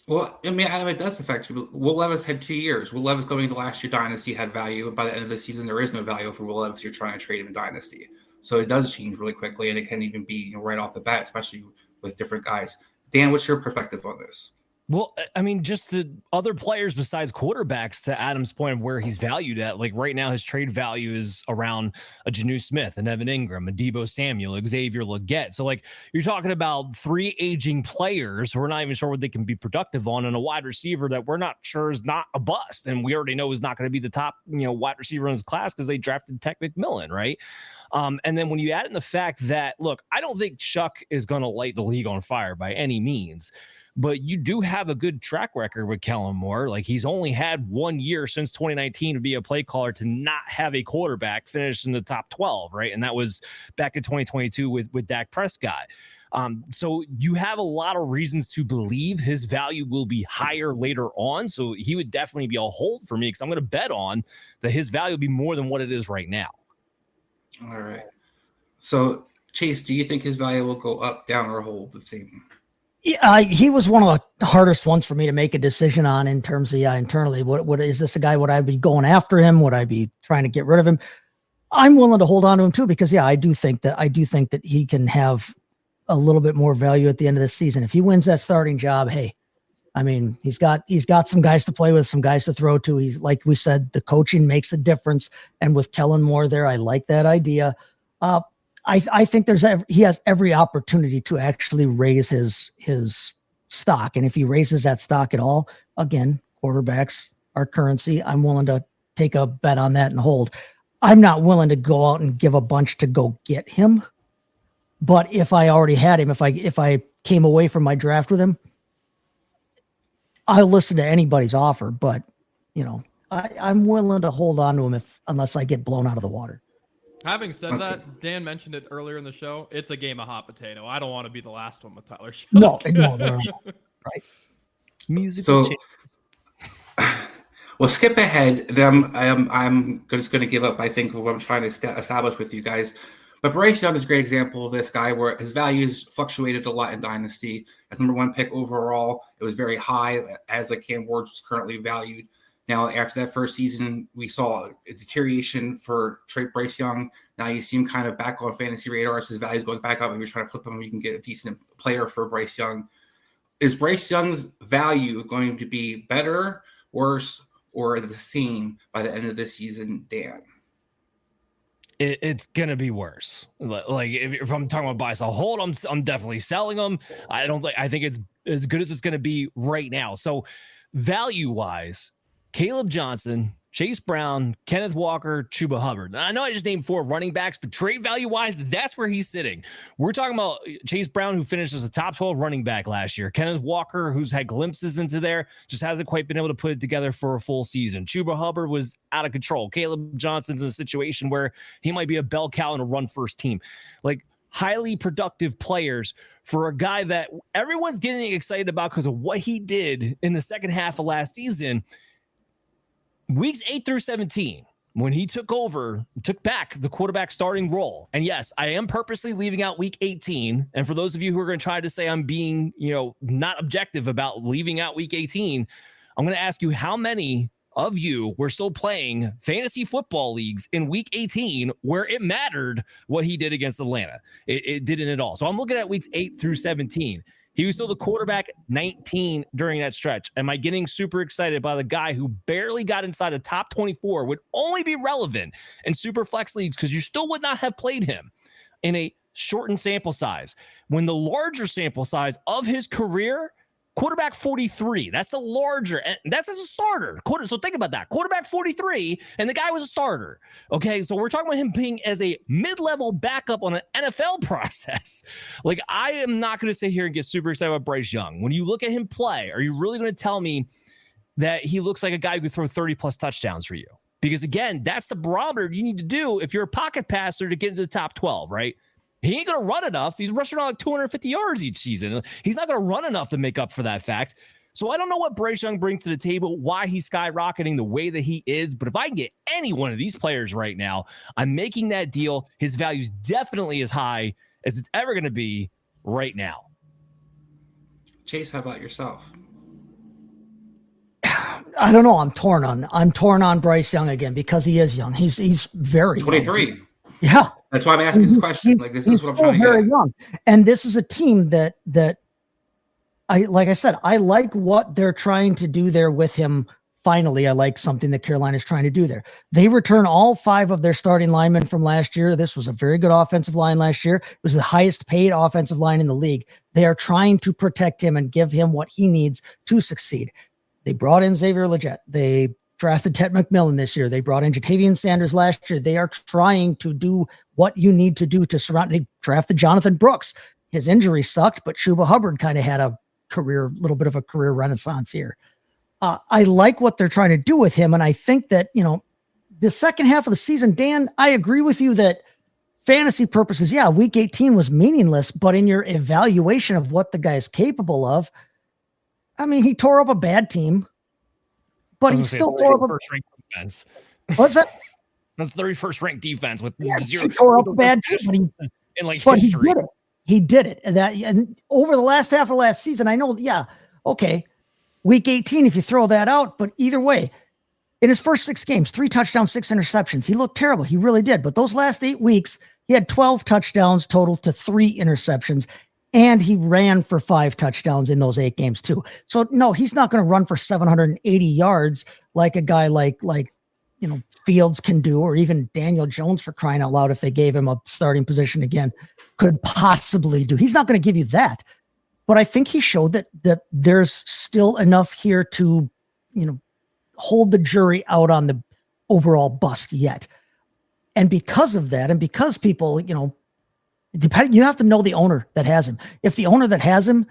Well, I mean, Adam, it does affect you. Will Levis had 2 years. Will Levis going into last year Dynasty had value. By the end of the season, there is no value for Will Levis. You're trying to trade him in Dynasty. So it does change really quickly, and it can even be right off the bat, especially with different guys. Dan, what's your perspective on this? Well, I mean, just the other players besides quarterbacks, to Adam's point of where he's valued at, right now his trade value is around a Jonnu Smith, an Evan Ingram, a Deebo Samuel, Xavier Legette. So you're talking about 3 aging players who we're not even sure what they can be productive on, and a wide receiver that we're not sure is not a bust. And we already know is not going to be the top, wide receiver in his class because they drafted Tech McMillan, right? And then when you add in the fact that, look, I don't think Shough is going to light the league on fire by any means. But you do have a good track record with Kellen Moore. He's only had 1 year since 2019 to be a play caller to not have a quarterback finish in the top 12, right? And that was back in 2022 with Dak Prescott. So you have a lot of reasons to believe his value will be higher later on. So he would definitely be a hold for me because I'm going to bet on that his value will be more than what it is right now. All right. So, Chase, do you think his value will go up, down, or hold the same? Yeah, he was one of the hardest ones for me to make a decision on in terms of internally. What is this a guy? Would I be going after him? Would I be trying to get rid of him? I'm willing to hold on to him too because I do think that he can have a little bit more value at the end of the season if he wins that starting job. Hey, I mean, he's got some guys to play with, some guys to throw to. He's, like we said, the coaching makes a difference. And with Kellen Moore there, I like that idea. I think he has every opportunity to actually raise his stock. And if he raises that stock at all, again, quarterbacks are currency. I'm willing to take a bet on that and hold. I'm not willing to go out and give a bunch to go get him. But if I already had him, if I came away from my draft with him, I'll listen to anybody's offer. But, I'm willing to hold on to him unless I get blown out of the water. Having said that, Dan mentioned it earlier in the show. It's a game of hot potato. I don't want to be the last one with Tyler Shough. No. Right. Musical. So, we'll skip ahead. Then I'm just going to give up, I think, of what I'm trying to establish with you guys. But Bryce Young is a great example of this guy where his values fluctuated a lot in Dynasty. As number 1 pick overall, it was very high, as like Cam Ward's is currently valued. Now, after that first season, we saw a deterioration for Bryce Young. Now you see him kind of back on fantasy radars. His value is going back up, and you're trying to flip him. You can get a decent player for Bryce Young. Is Bryce Young's value going to be better, worse, or the same by the end of this season, Dan? It's gonna be worse. Like if I'm talking about buy, so hold, I'm definitely selling them. I think it's as good as it's gonna be right now. So value wise, Caleb Johnson, Chase Brown, Kenneth Walker, Shough Hubbard. Now, I know I just named 4 running backs, but trade value wise, that's where he's sitting. We're talking about Chase Brown, who finished as a top 12 running back last year. Kenneth Walker, who's had glimpses into there, just hasn't quite been able to put it together for a full season. Shough Hubbard was out of control. Caleb Johnson's in a situation where he might be a bell cow in a run first team. Like, highly productive players for a guy that everyone's getting excited about because of what he did in the second half of last season. Weeks 8 through 17, when he took back the quarterback starting role. And yes, I am purposely leaving out week 18. And for those of you who are going to try to say I'm being, not objective about leaving out week 18, I'm going to ask you, how many of you were still playing fantasy football leagues in week 18 where it mattered what he did against Atlanta? It didn't at all. So I'm looking at weeks 8 through 17. He was still the quarterback 19 during that stretch. Am I getting super excited by the guy who barely got inside the top 24, would only be relevant in super flex leagues because you still would not have played him in a shortened sample size, when the larger sample size of his career, quarterback 43, that's the larger, and that's as a starter. So think about that. Quarterback 43, and the guy was a starter. Okay, so we're talking about him being as a mid-level backup on an NFL process. Like, I am not going to sit here and get super excited about Bryce Young. When you look at him play, are you really going to tell me that he looks like a guy who could throw 30-plus touchdowns for you? Because, again, that's the barometer you need to do if you're a pocket passer to get into the top 12, right? He ain't going to run enough. He's rushing around like 250 yards each season. He's not going to run enough to make up for that fact. So I don't know what Bryce Young brings to the table, why he's skyrocketing the way that he is. But if I can get any one of these players right now, I'm making that deal. His value is definitely as high as it's ever going to be right now. Chase, how about yourself? I don't know. I'm torn on Bryce Young again because he is young. He's very 23. Young. Yeah. That's why I'm asking this question. Like, this is what I'm trying to get at. Young. And this is a team that like I said, I like what they're trying to do there with him. Finally, I like something that Carolina's trying to do there. They return all 5 of their starting linemen from last year. This was a very good offensive line last year. It was the highest paid offensive line in the league. They are trying to protect him and give him what he needs to succeed. They brought in Xavier Legette. They drafted Ted McMillan this year. They brought in Jatavian Sanders last year. They are trying to do what you need to do to surround. They drafted Jonathan Brooks. His injury sucked, but Shough Hubbard kind of had a little bit of a career renaissance here. I like what they're trying to do with him. And I think that, the second half of the season, Dan, I agree with you that fantasy purposes, yeah, week 18 was meaningless, but in your evaluation of what the guy is capable of, I mean, he tore up a bad team, but he still tore up a first-ranked defense. What's that? That's 31st ranked defense with zero. He tore up a bad team, but history. He did it. And over the last half of last season, I know, okay, week 18, if you throw that out, but either way, in his first 6 games, 3 touchdowns, 6 interceptions. He looked terrible. He really did. But those last 8 weeks, he had 12 touchdowns total to 3 interceptions. And he ran for 5 touchdowns in those 8 games too. So no, he's not going to run for 780 yards like a guy like Fields can do, or even Daniel Jones, for crying out loud, if they gave him a starting position again, could possibly do. He's not going to give you that. But I think he showed that there's still enough here to, hold the jury out on the overall bust yet. And because of that, and because people, you have to know the owner that has him. If the owner that has him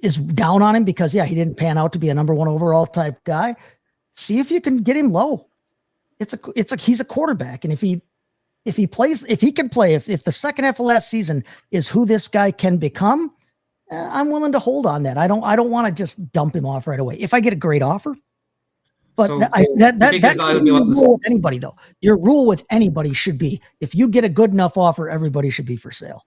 is down on him because, he didn't pan out to be a number 1 overall type guy, see if you can get him low. He's a quarterback. And if he can play, if the second half of last season is who this guy can become, I'm willing to hold on that. I don't want to just dump him off right away. If I get a great offer, but So, that rule with anybody though. Your rule with anybody should be, if you get a good enough offer, everybody should be for sale.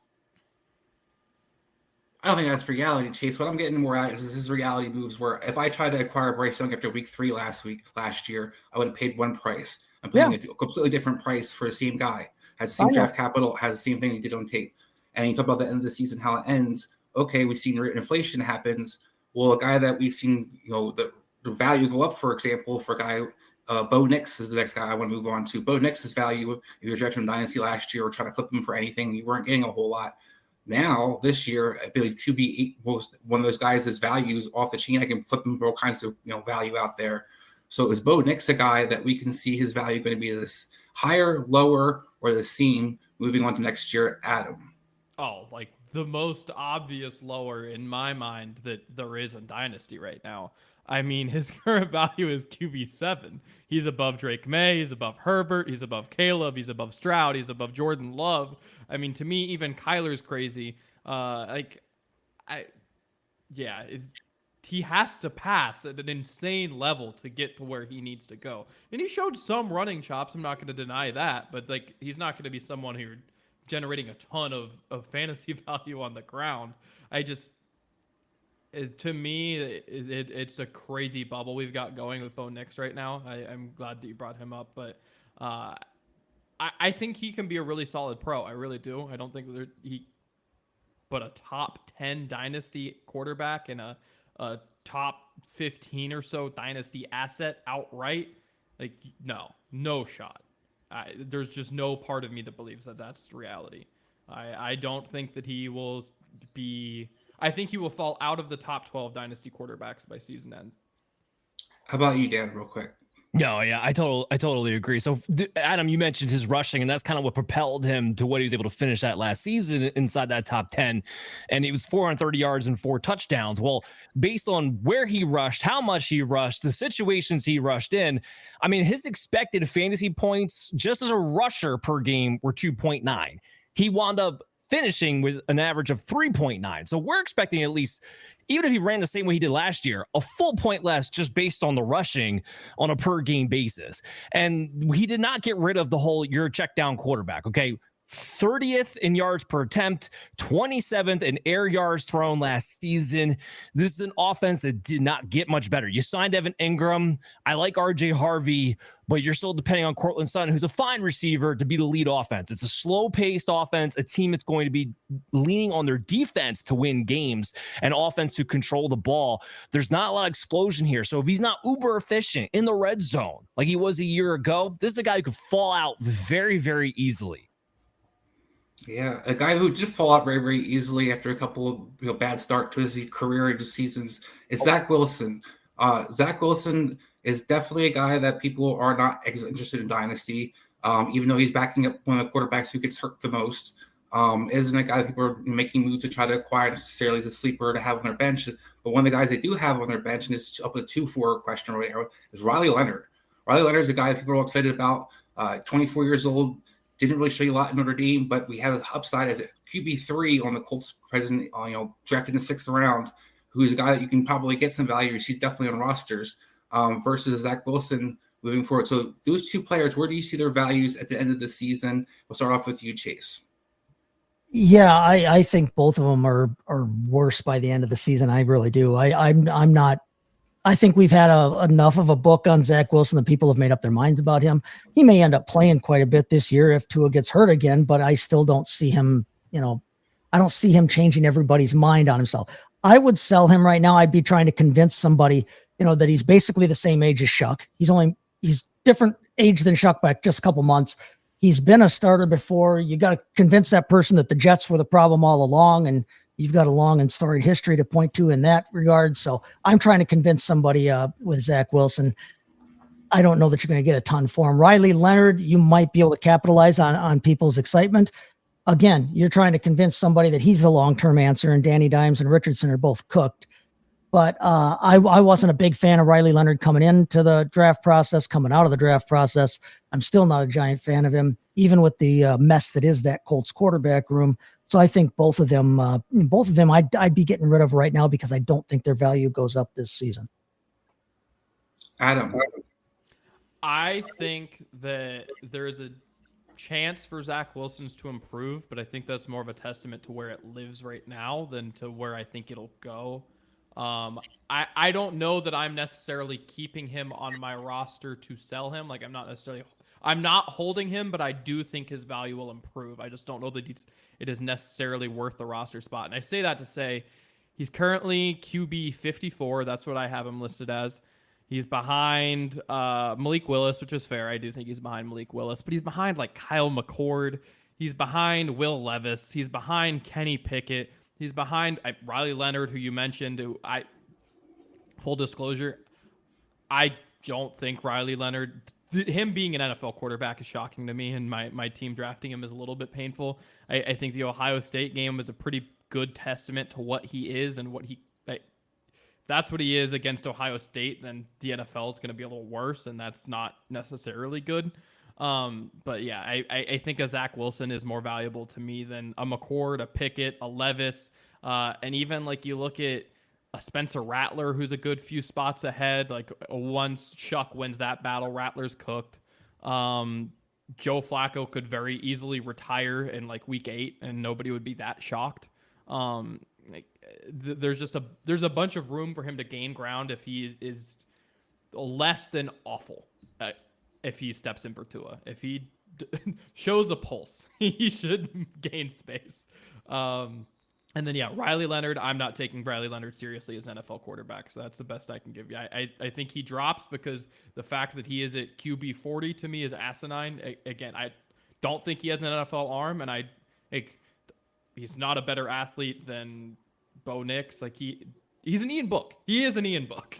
I don't think that's reality, Chase. What I'm getting more at is his reality moves where if I tried to acquire Bryce Young after week 3 last year, I would have paid one price. I'm paying a completely different price for the same guy. Has the same draft capital, has the same thing he did on tape. And you talk about the end of the season, how it ends. Okay, we've seen inflation happens. Well, a guy that we've seen, the value go up, for example, for a guy, Bo Nix is the next guy I want to move on to. Bo Nix's value, if you were drafting him Dynasty last year or trying to flip him for anything, you weren't getting a whole lot. Now, this year, I believe QB8 was one of those guys' his values off the chain. I can flip him for all kinds of value out there. So is Bo Nix a guy that we can see his value going to be this higher, lower, or the same moving on to next year, Adam? Oh, like the most obvious lower in my mind that there is in Dynasty right now. I mean, his current value is QB7. He's above Drake May. He's above Herbert. He's above Caleb. He's above Stroud. He's above Jordan Love. I mean, to me, even Kyler's crazy. He has to pass at an insane level to get to where he needs to go. And he showed some running chops. I'm not going to deny that. But he's not going to be someone who's generating a ton of fantasy value on the ground. To me, it's a crazy bubble we've got going with Bo Nix right now. I'm glad that you brought him up, but I think he can be a really solid pro. I really do. I don't think but a top 10 dynasty quarterback and a top 15 or so dynasty asset outright, no shot. There's just no part of me that believes that that's reality. I don't think that he will be. I think he will fall out of the top 12 dynasty quarterbacks by season end. How about you, Dan, real quick? No, yeah, I totally agree. So, Adam, you mentioned his rushing, and that's kind of what propelled him to what he was able to finish that last season inside that top 10. And he was 430 yards and 4 touchdowns. Well, based on where he rushed, how much he rushed, the situations he rushed in, I mean, his expected fantasy points just as a rusher per game were 2.9. He wound up finishing with an average of 3.9. So we're expecting at least, even if he ran the same way he did last year, a full point less just based on the rushing on a per game basis. And he did not get rid of the whole you're a check down quarterback. Okay. 30th in yards per attempt, 27th in air yards thrown last season. This is an offense that did not get much better. You signed Evan Ingram. I like RJ Harvey, but you're still depending on Cortland Sutton, who's a fine receiver, to be the lead offense. It's a slow-paced offense, a team that's going to be leaning on their defense to win games and offense to control the ball. There's not a lot of explosion here. So if he's not uber efficient in the red zone like he was a year ago, this is a guy who could fall out very, very easily. Yeah, a guy who did fall out very, very easily after a couple of bad start to his career into seasons is Zach Wilson. Zach Wilson is definitely a guy that people are not interested in Dynasty, even though he's backing up one of the quarterbacks who gets hurt the most. Isn't a guy that people are making moves to try to acquire necessarily as a sleeper to have on their bench. But one of the guys they do have on their bench, and it's up with 2-4 question right now, is Riley Leonard. Riley Leonard is a guy that people are excited about, 24 years old. Didn't really show you a lot in Notre Dame, but we have his upside as a QB3 on the Colts president, drafted in the 6th round, who's a guy that you can probably get some value. He's definitely on rosters versus Zach Wilson moving forward. So those two players, where do you see their values at the end of the season? We'll start off with you, Chase. Yeah, I think both of them are worse by the end of the season. I really do. I'm not. I think we've had enough of a book on Zach Wilson that people have made up their minds about him. He may end up playing quite a bit this year if Tua gets hurt again, but I still don't see him, I don't see him changing everybody's mind on himself. I would sell him right now. I'd be trying to convince somebody, that he's basically the same age as Shough. He's different age than Shough by just a couple months. He's been a starter before. You got to convince that person that the Jets were the problem all along, and you've got a long and storied history to point to in that regard. So I'm trying to convince somebody with Zach Wilson. I don't know that you're going to get a ton for him. Riley Leonard, you might be able to capitalize on people's excitement. Again, you're trying to convince somebody that he's the long-term answer, and Danny Dimes and Richardson are both cooked. But I wasn't a big fan of Riley Leonard coming into the draft process, coming out of the draft process. I'm still not a giant fan of him, even with the mess that is that Colts quarterback room. So I think both of them I'd be getting rid of right now because I don't think their value goes up this season. Adam. I think that there is a chance for Zach Wilson's to improve, but I think that's more of a testament to where it lives right now than to where I think it'll go. I don't know that I'm necessarily keeping him on my roster to sell him. Like I'm not holding him, but I do think his value will improve. I just don't know that it is necessarily worth the roster spot. And I say that to say he's currently QB 54. That's what I have him listed as. He's behind Malik Willis, which is fair. I do think he's behind Malik Willis, but he's behind like Kyle McCord. He's behind Will Levis. He's behind Kenny Pickett. He's behind Riley Leonard, who you mentioned. Full disclosure, I don't think Riley Leonard, him being an NFL quarterback is shocking to me, and my team drafting him is a little bit painful. I think the Ohio State game was a pretty good testament to what he is and what that's what he is against Ohio State, then the NFL is going to be a little worse, and that's not necessarily good. But yeah, I think a Zach Wilson is more valuable to me than a McCord, a Pickett, a Levis, and even like you look at a Spencer Rattler, who's a good few spots ahead. Like once Shough wins that battle, Rattler's cooked. Joe Flacco could very easily retire in like week 8, and nobody would be that shocked. There's a bunch of room for him to gain ground if he is less than awful. If he steps in for Tua, if he shows a pulse, he should gain space. And then, yeah, Riley Leonard, I'm not taking Riley Leonard seriously as an NFL quarterback, so that's the best I can give you. I think he drops because the fact that he is at QB 40 to me is asinine. Again, I don't think he has an NFL arm, and he's not a better athlete than Bo Nix. Like he's an Ian Book. He is an Ian Book.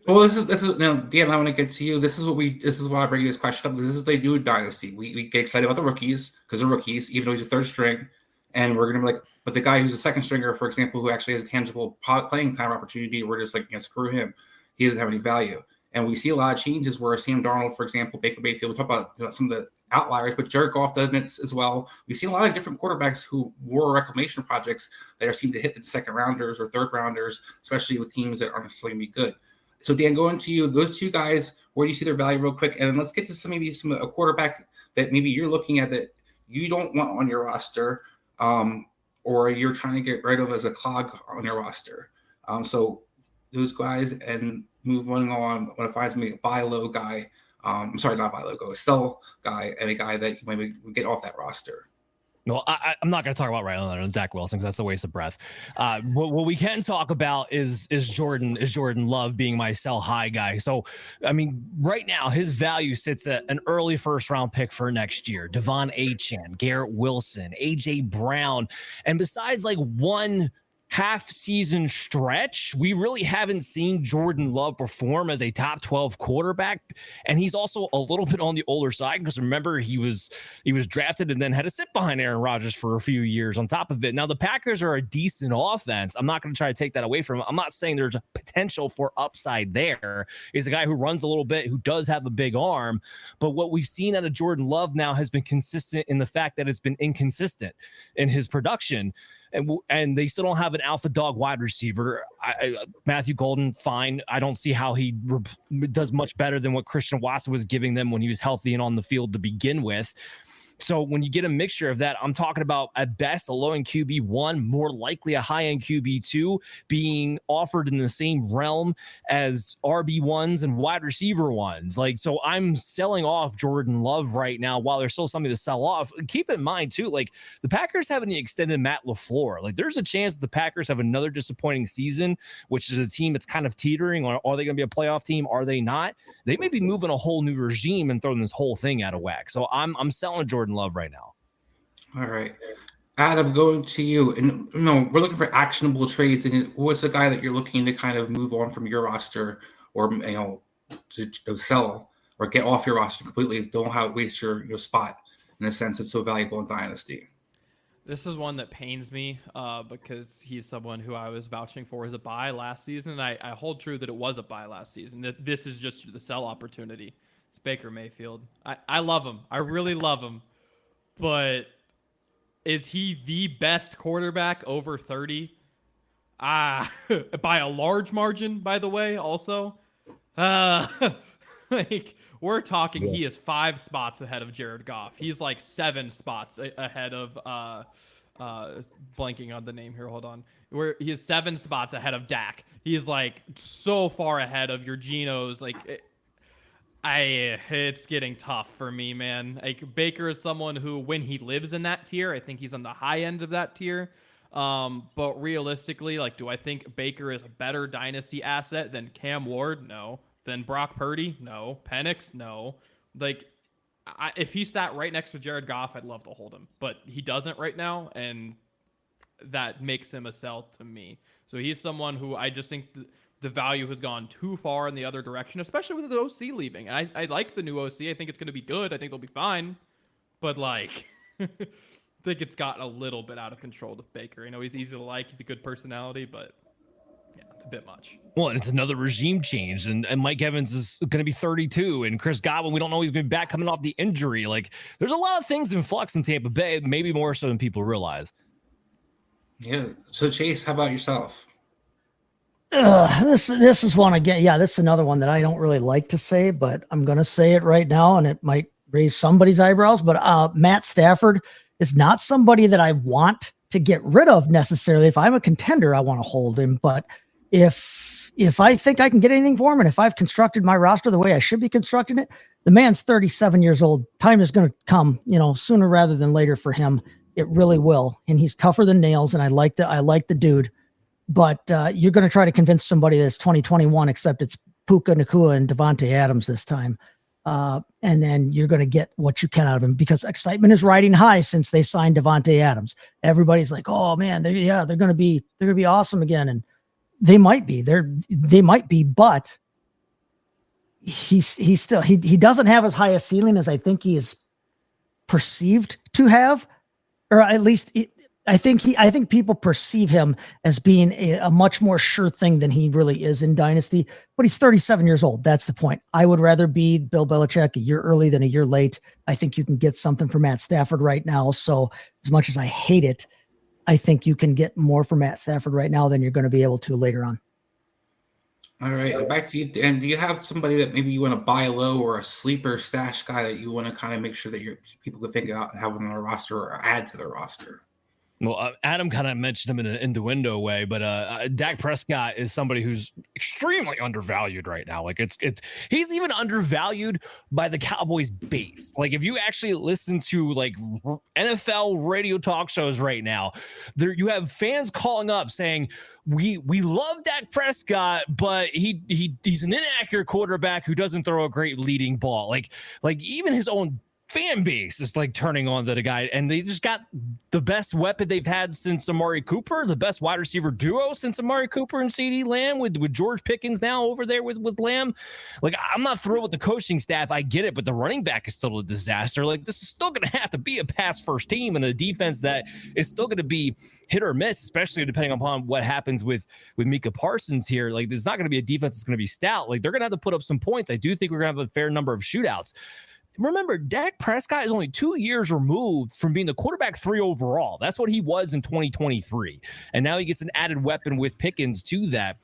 Well, this is now, Dan, I want to get to you. This is why I bring you this question up, because this is what they do with Dynasty. We get excited about the rookies because they're rookies, even though he's a third string, and we're gonna be like, but the guy who's a second stringer, for example, who actually has a tangible playing time opportunity, we're just like, screw him. He doesn't have any value. And we see a lot of changes where Sam Darnold, for example, Baker Mayfield, we talk about some of the outliers, but Jared Goff does it as well. We see a lot of different quarterbacks who were reclamation projects that seem to hit the second rounders or third rounders, especially with teams that aren't necessarily going to be good. So Dan, going to you, those two guys, where do you see their value real quick? And then let's get to a quarterback that maybe you're looking at that you don't want on your roster, or you're trying to get rid of as a clog on your roster. So those guys, and moving on, when it finds me a buy low guy, I'm sorry, not buy low, a sell guy, and a guy that you maybe get off that roster. Well, I'm not going to talk about Riley Leonard and Zach Wilson because that's a waste of breath. What we can talk about is Jordan Love being my sell high guy. So, I mean, right now his value sits at an early first round pick for next year. Devon Achane, Garrett Wilson, AJ Brown, and besides like one half-season stretch, we really haven't seen Jordan Love perform as a top 12 quarterback, and he's also a little bit on the older side because remember he was drafted and then had to sit behind Aaron Rodgers for a few years on top of it. Now the Packers are a decent offense. I'm not going to try to take that away from him. I'm not saying there's a potential for upside there. He's a guy who runs a little bit, who does have a big arm, but what we've seen out of Jordan Love now has been consistent in the fact that it's been inconsistent in his production. And they still don't have an alpha dog wide receiver. Matthew Golden, fine. I don't see how he does much better than what Christian Watson was giving them when he was healthy and on the field to begin with. So when you get a mixture of that, I'm talking about at best a low-end QB1, more likely a high-end QB2 being offered in the same realm as RB1s and wide receiver ones. Like, so I'm selling off Jordan Love right now while there's still something to sell off. Keep in mind too, like the Packers haven't extended Matt LaFleur. Like there's a chance that the Packers have another disappointing season, which is a team that's kind of teetering. Are they going to be a playoff team? Are they not? They may be moving a whole new regime and throwing this whole thing out of whack. So I'm selling Jordan Love right now. All right. Adam, going to you. And we're looking for actionable trades. And what's the guy that you're looking to kind of move on from your roster or, to sell or get off your roster completely? Don't waste your spot in a sense it's so valuable in Dynasty. This is one that pains me because he's someone who I was vouching for as a buy last season. And I hold true that it was a buy last season. This is just the sell opportunity. It's Baker Mayfield. I love him. I really love him. But is he the best quarterback over 30? By a large margin, by the way, also. Like, we're talking, he is 5 spots ahead of Jared Goff. He's like 7 spots ahead of, blanking on the name here, hold on. He is 7 spots ahead of Dak. He is like so far ahead of your Genos. Like, it's getting tough for me, man. Like Baker is someone who, when he lives in that tier, I think he's on the high end of that tier. But realistically, like, do I think Baker is a better dynasty asset than Cam Ward? No. Than Brock Purdy? No. Penix? No. Like, if he sat right next to Jared Goff, I'd love to hold him. But he doesn't right now, and that makes him a sell to me. So he's someone who I just think the value has gone too far in the other direction, especially with the OC leaving. And I like the new OC. I think it's going to be good. I think they'll be fine. But, like, I think it's gotten a little bit out of control with Baker. He's easy to like. He's a good personality, but, yeah, it's a bit much. Well, and it's another regime change. And Mike Evans is going to be 32. And Chris Godwin, we don't know he's going to be back coming off the injury. Like, there's a lot of things in flux in Tampa Bay, maybe more so than people realize. Yeah. So, Chase, how about yourself? This is one again. Yeah, this is another one that I don't really like to say, but I'm going to say it right now, and it might raise somebody's eyebrows. But Matt Stafford is not somebody that I want to get rid of necessarily. If I'm a contender, I want to hold him. But if I think I can get anything for him, and if I've constructed my roster the way I should be constructing it, the man's 37 years old. Time is going to come, sooner rather than later for him. It really will, and he's tougher than nails. And I like the dude. But you're going to try to convince somebody that's 2021, except it's Puka Nacua and Devontae Adams this time. And then you're going to get what you can out of him because excitement is riding high since they signed Devontae Adams. Everybody's like, oh man, they're going to be awesome again. And they might be, but he doesn't have as high a ceiling as I think he is perceived to have, or at least I think people perceive him as being a much more sure thing than he really is in Dynasty, but he's 37 years old. That's the point. I would rather be Bill Belichick a year early than a year late. I think you can get something for Matt Stafford right now. So as much as I hate it, I think you can get more for Matt Stafford right now than you're going to be able to later on. All right, back to you. And do you have somebody that maybe you want to buy low or a sleeper stash guy that you want to kind of make sure that your people could think about having on their roster or add to their roster? Well, Adam kind of mentioned him in an innuendo way, but Dak Prescott is somebody who's extremely undervalued right now. Like he's even undervalued by the Cowboys base. Like if you actually listen to like NFL radio talk shows right now, there you have fans calling up saying, we love Dak Prescott, but he's an inaccurate quarterback who doesn't throw a great leading ball. Like even his own fan base is like turning on to the guy, and they just got the best weapon they've had since Amari Cooper, the best wide receiver duo since Amari Cooper and CeeDee Lamb with George Pickens now over there with Lamb. Like I'm not thrilled with the coaching staff. I get it, but the running back is still a disaster. Like this is still going to have to be a pass first team and a defense that is still going to be hit or miss, especially depending upon what happens with Micah Parsons here. Like there's not going to be a defense that's going to be stout. Like they're going to have to put up some points. I do think we're going to have a fair number of shootouts. Remember, Dak Prescott is only 2 years removed from being the quarterback 3 overall. That's what he was in 2023. And now he gets an added weapon with Pickens to that.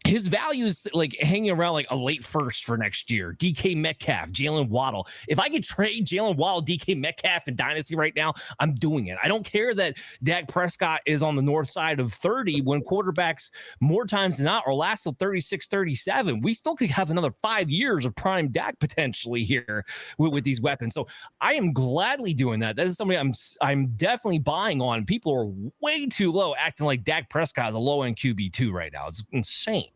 his value is like hanging around like a late first for next year. DK Metcalf, Jalen Waddle. If I could trade Jalen Waddle, DK Metcalf in Dynasty right now, I'm doing it. I don't care that Dak Prescott is on the north side of 30 when quarterbacks more times than not are last till 36, 37. We still could have another 5 years of prime Dak potentially here with these weapons. So I am gladly doing that. That is something I'm definitely buying on. People are way too low, acting like Dak Prescott is a low-end QB2 right now. It's insane.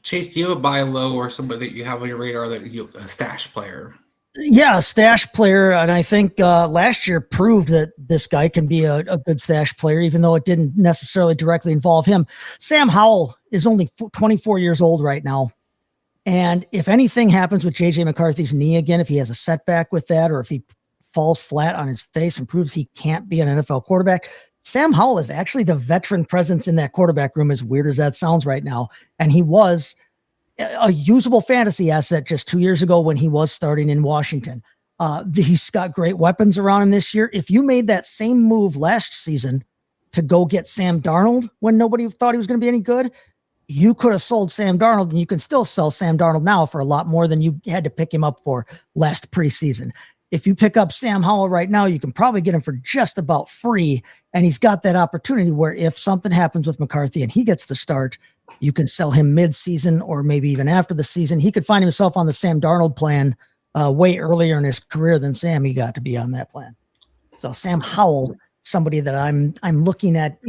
Chase, do you have a buy low or somebody that you have on your radar that you a stash player? Yeah, a stash player, and I think last year proved that this guy can be a good stash player, even though it didn't necessarily directly involve him. Sam Howell is only 24 years old right now, and if anything happens with J.J. McCarthy's knee again, if he has a setback with that, or if he falls flat on his face and proves he can't be an NFL quarterback, Sam Howell is actually the veteran presence in that quarterback room, as weird as that sounds right now. And he was a usable fantasy asset just 2 years ago when he was starting in Washington. He's got great weapons around him this year. If you made that same move last season to go get Sam Darnold when nobody thought he was going to be any good, you could have sold Sam Darnold, and you can still sell Sam Darnold now for a lot more than you had to pick him up for last preseason. If you pick up Sam Howell right now, you can probably get him for just about free. And he's got that opportunity where if something happens with McCarthy and he gets the start, you can sell him mid-season or maybe even after the season. He could find himself on the Sam Darnold plan way earlier in his career than Sammy got to be on that plan. So Sam Howell, somebody that I'm looking at,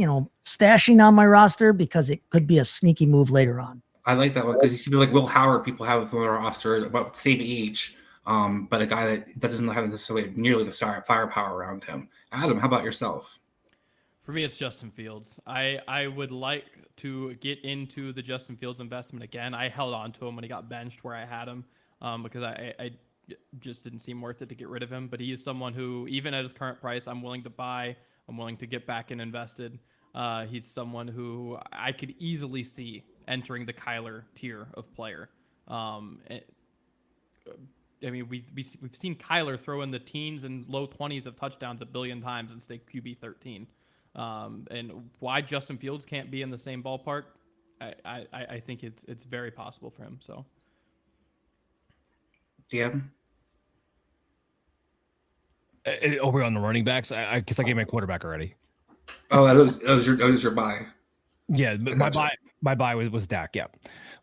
stashing on my roster because it could be a sneaky move later on. I like that one because you see like Will Howard, people have on their roster about the same age. But a guy that doesn't have necessarily nearly the firepower around him. Adam, how about yourself? For me, it's Justin Fields. I would like to get into the Justin Fields investment again. I held on to him when he got benched where I had him because I just didn't seem worth it to get rid of him. But he is someone who, even at his current price, I'm willing to buy. I'm willing to get back and invested. He's someone who I could easily see entering the Kyler tier of player. I mean, we've seen Kyler throw in the teens and low 20s of touchdowns a billion times and stay QB 13. And why Justin Fields can't be in the same ballpark, I think it's very possible for him. So, Dan, are we on the running backs? I guess I gave my quarterback already. Oh, that was your buy. Yeah, my buy was Dak. Yeah,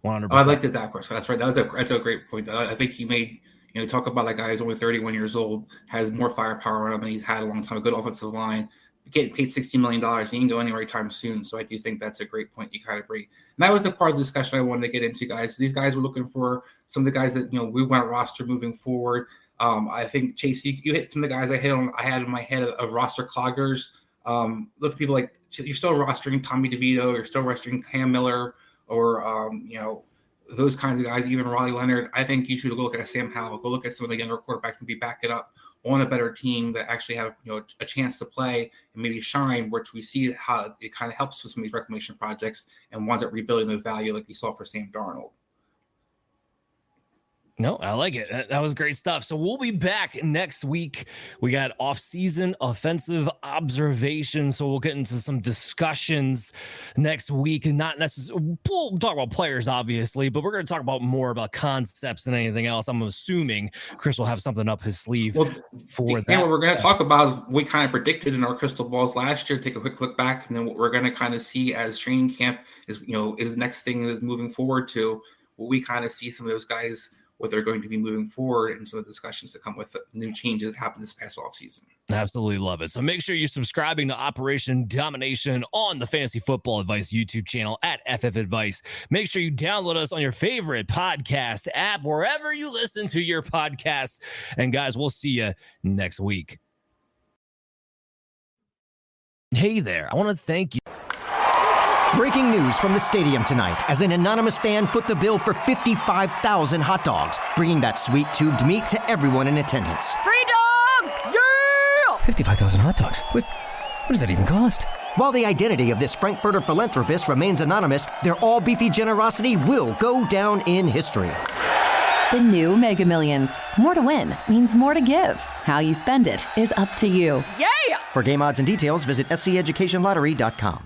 100%. I like the Dak Prescott. That's right. That's a great point. I think you made. Talk about a guy who's only 31 years old, has more firepower around him than he's had a long time, a good offensive line, getting paid $60 million. He ain't go anywhere anytime soon. So I do think that's a great point you kind of bring. And that was the part of the discussion I wanted to get into, guys. These guys were looking for some of the guys that, we want to roster moving forward. I think, Chase, you hit some of the guys I had in my head of roster cloggers. Look at people like you're still rostering Tommy DeVito, you're still rostering Cam Miller, or those kinds of guys, even Raleigh Leonard. I think you should go look at a Sam Howell, go look at some of the younger quarterbacks, maybe back it up on a better team that actually have a chance to play and maybe shine, which we see how it kind of helps with some of these reclamation projects and ones that rebuilding the value like we saw for Sam Darnold. No, I like it. That was great stuff. So we'll be back next week. We got off-season offensive observations. So we'll get into some discussions next week, and not necessarily we'll talk about players, obviously, but we're going to talk about more about concepts than anything else. I'm assuming Chris will have something up his sleeve for that. Yeah, what we're going to talk about is what we kind of predicted in our crystal balls last year. Take a quick look back, and then what we're going to kind of see as training camp is the next thing that's moving forward to. What we kind of see some of those guys, what they're going to be moving forward, and some of the discussions that come with the new changes that happened this past offseason. Absolutely love it. So make sure you're subscribing to Operation Domination on the Fantasy Football Advice YouTube channel at FF Advice. Make sure you download us on your favorite podcast app, wherever you listen to your podcasts. And guys, we'll see you next week. Hey there. I want to thank you. Breaking news from the stadium tonight as an anonymous fan foot the bill for 55,000 hot dogs, bringing that sweet tubed meat to everyone in attendance. Free dogs! Yeah! 55,000 hot dogs? What does that even cost? While the identity of this Frankfurter philanthropist remains anonymous, their all-beefy generosity will go down in history. The new Mega Millions. More to win means more to give. How you spend it is up to you. Yeah! For game odds and details, visit SCEducationlottery.com.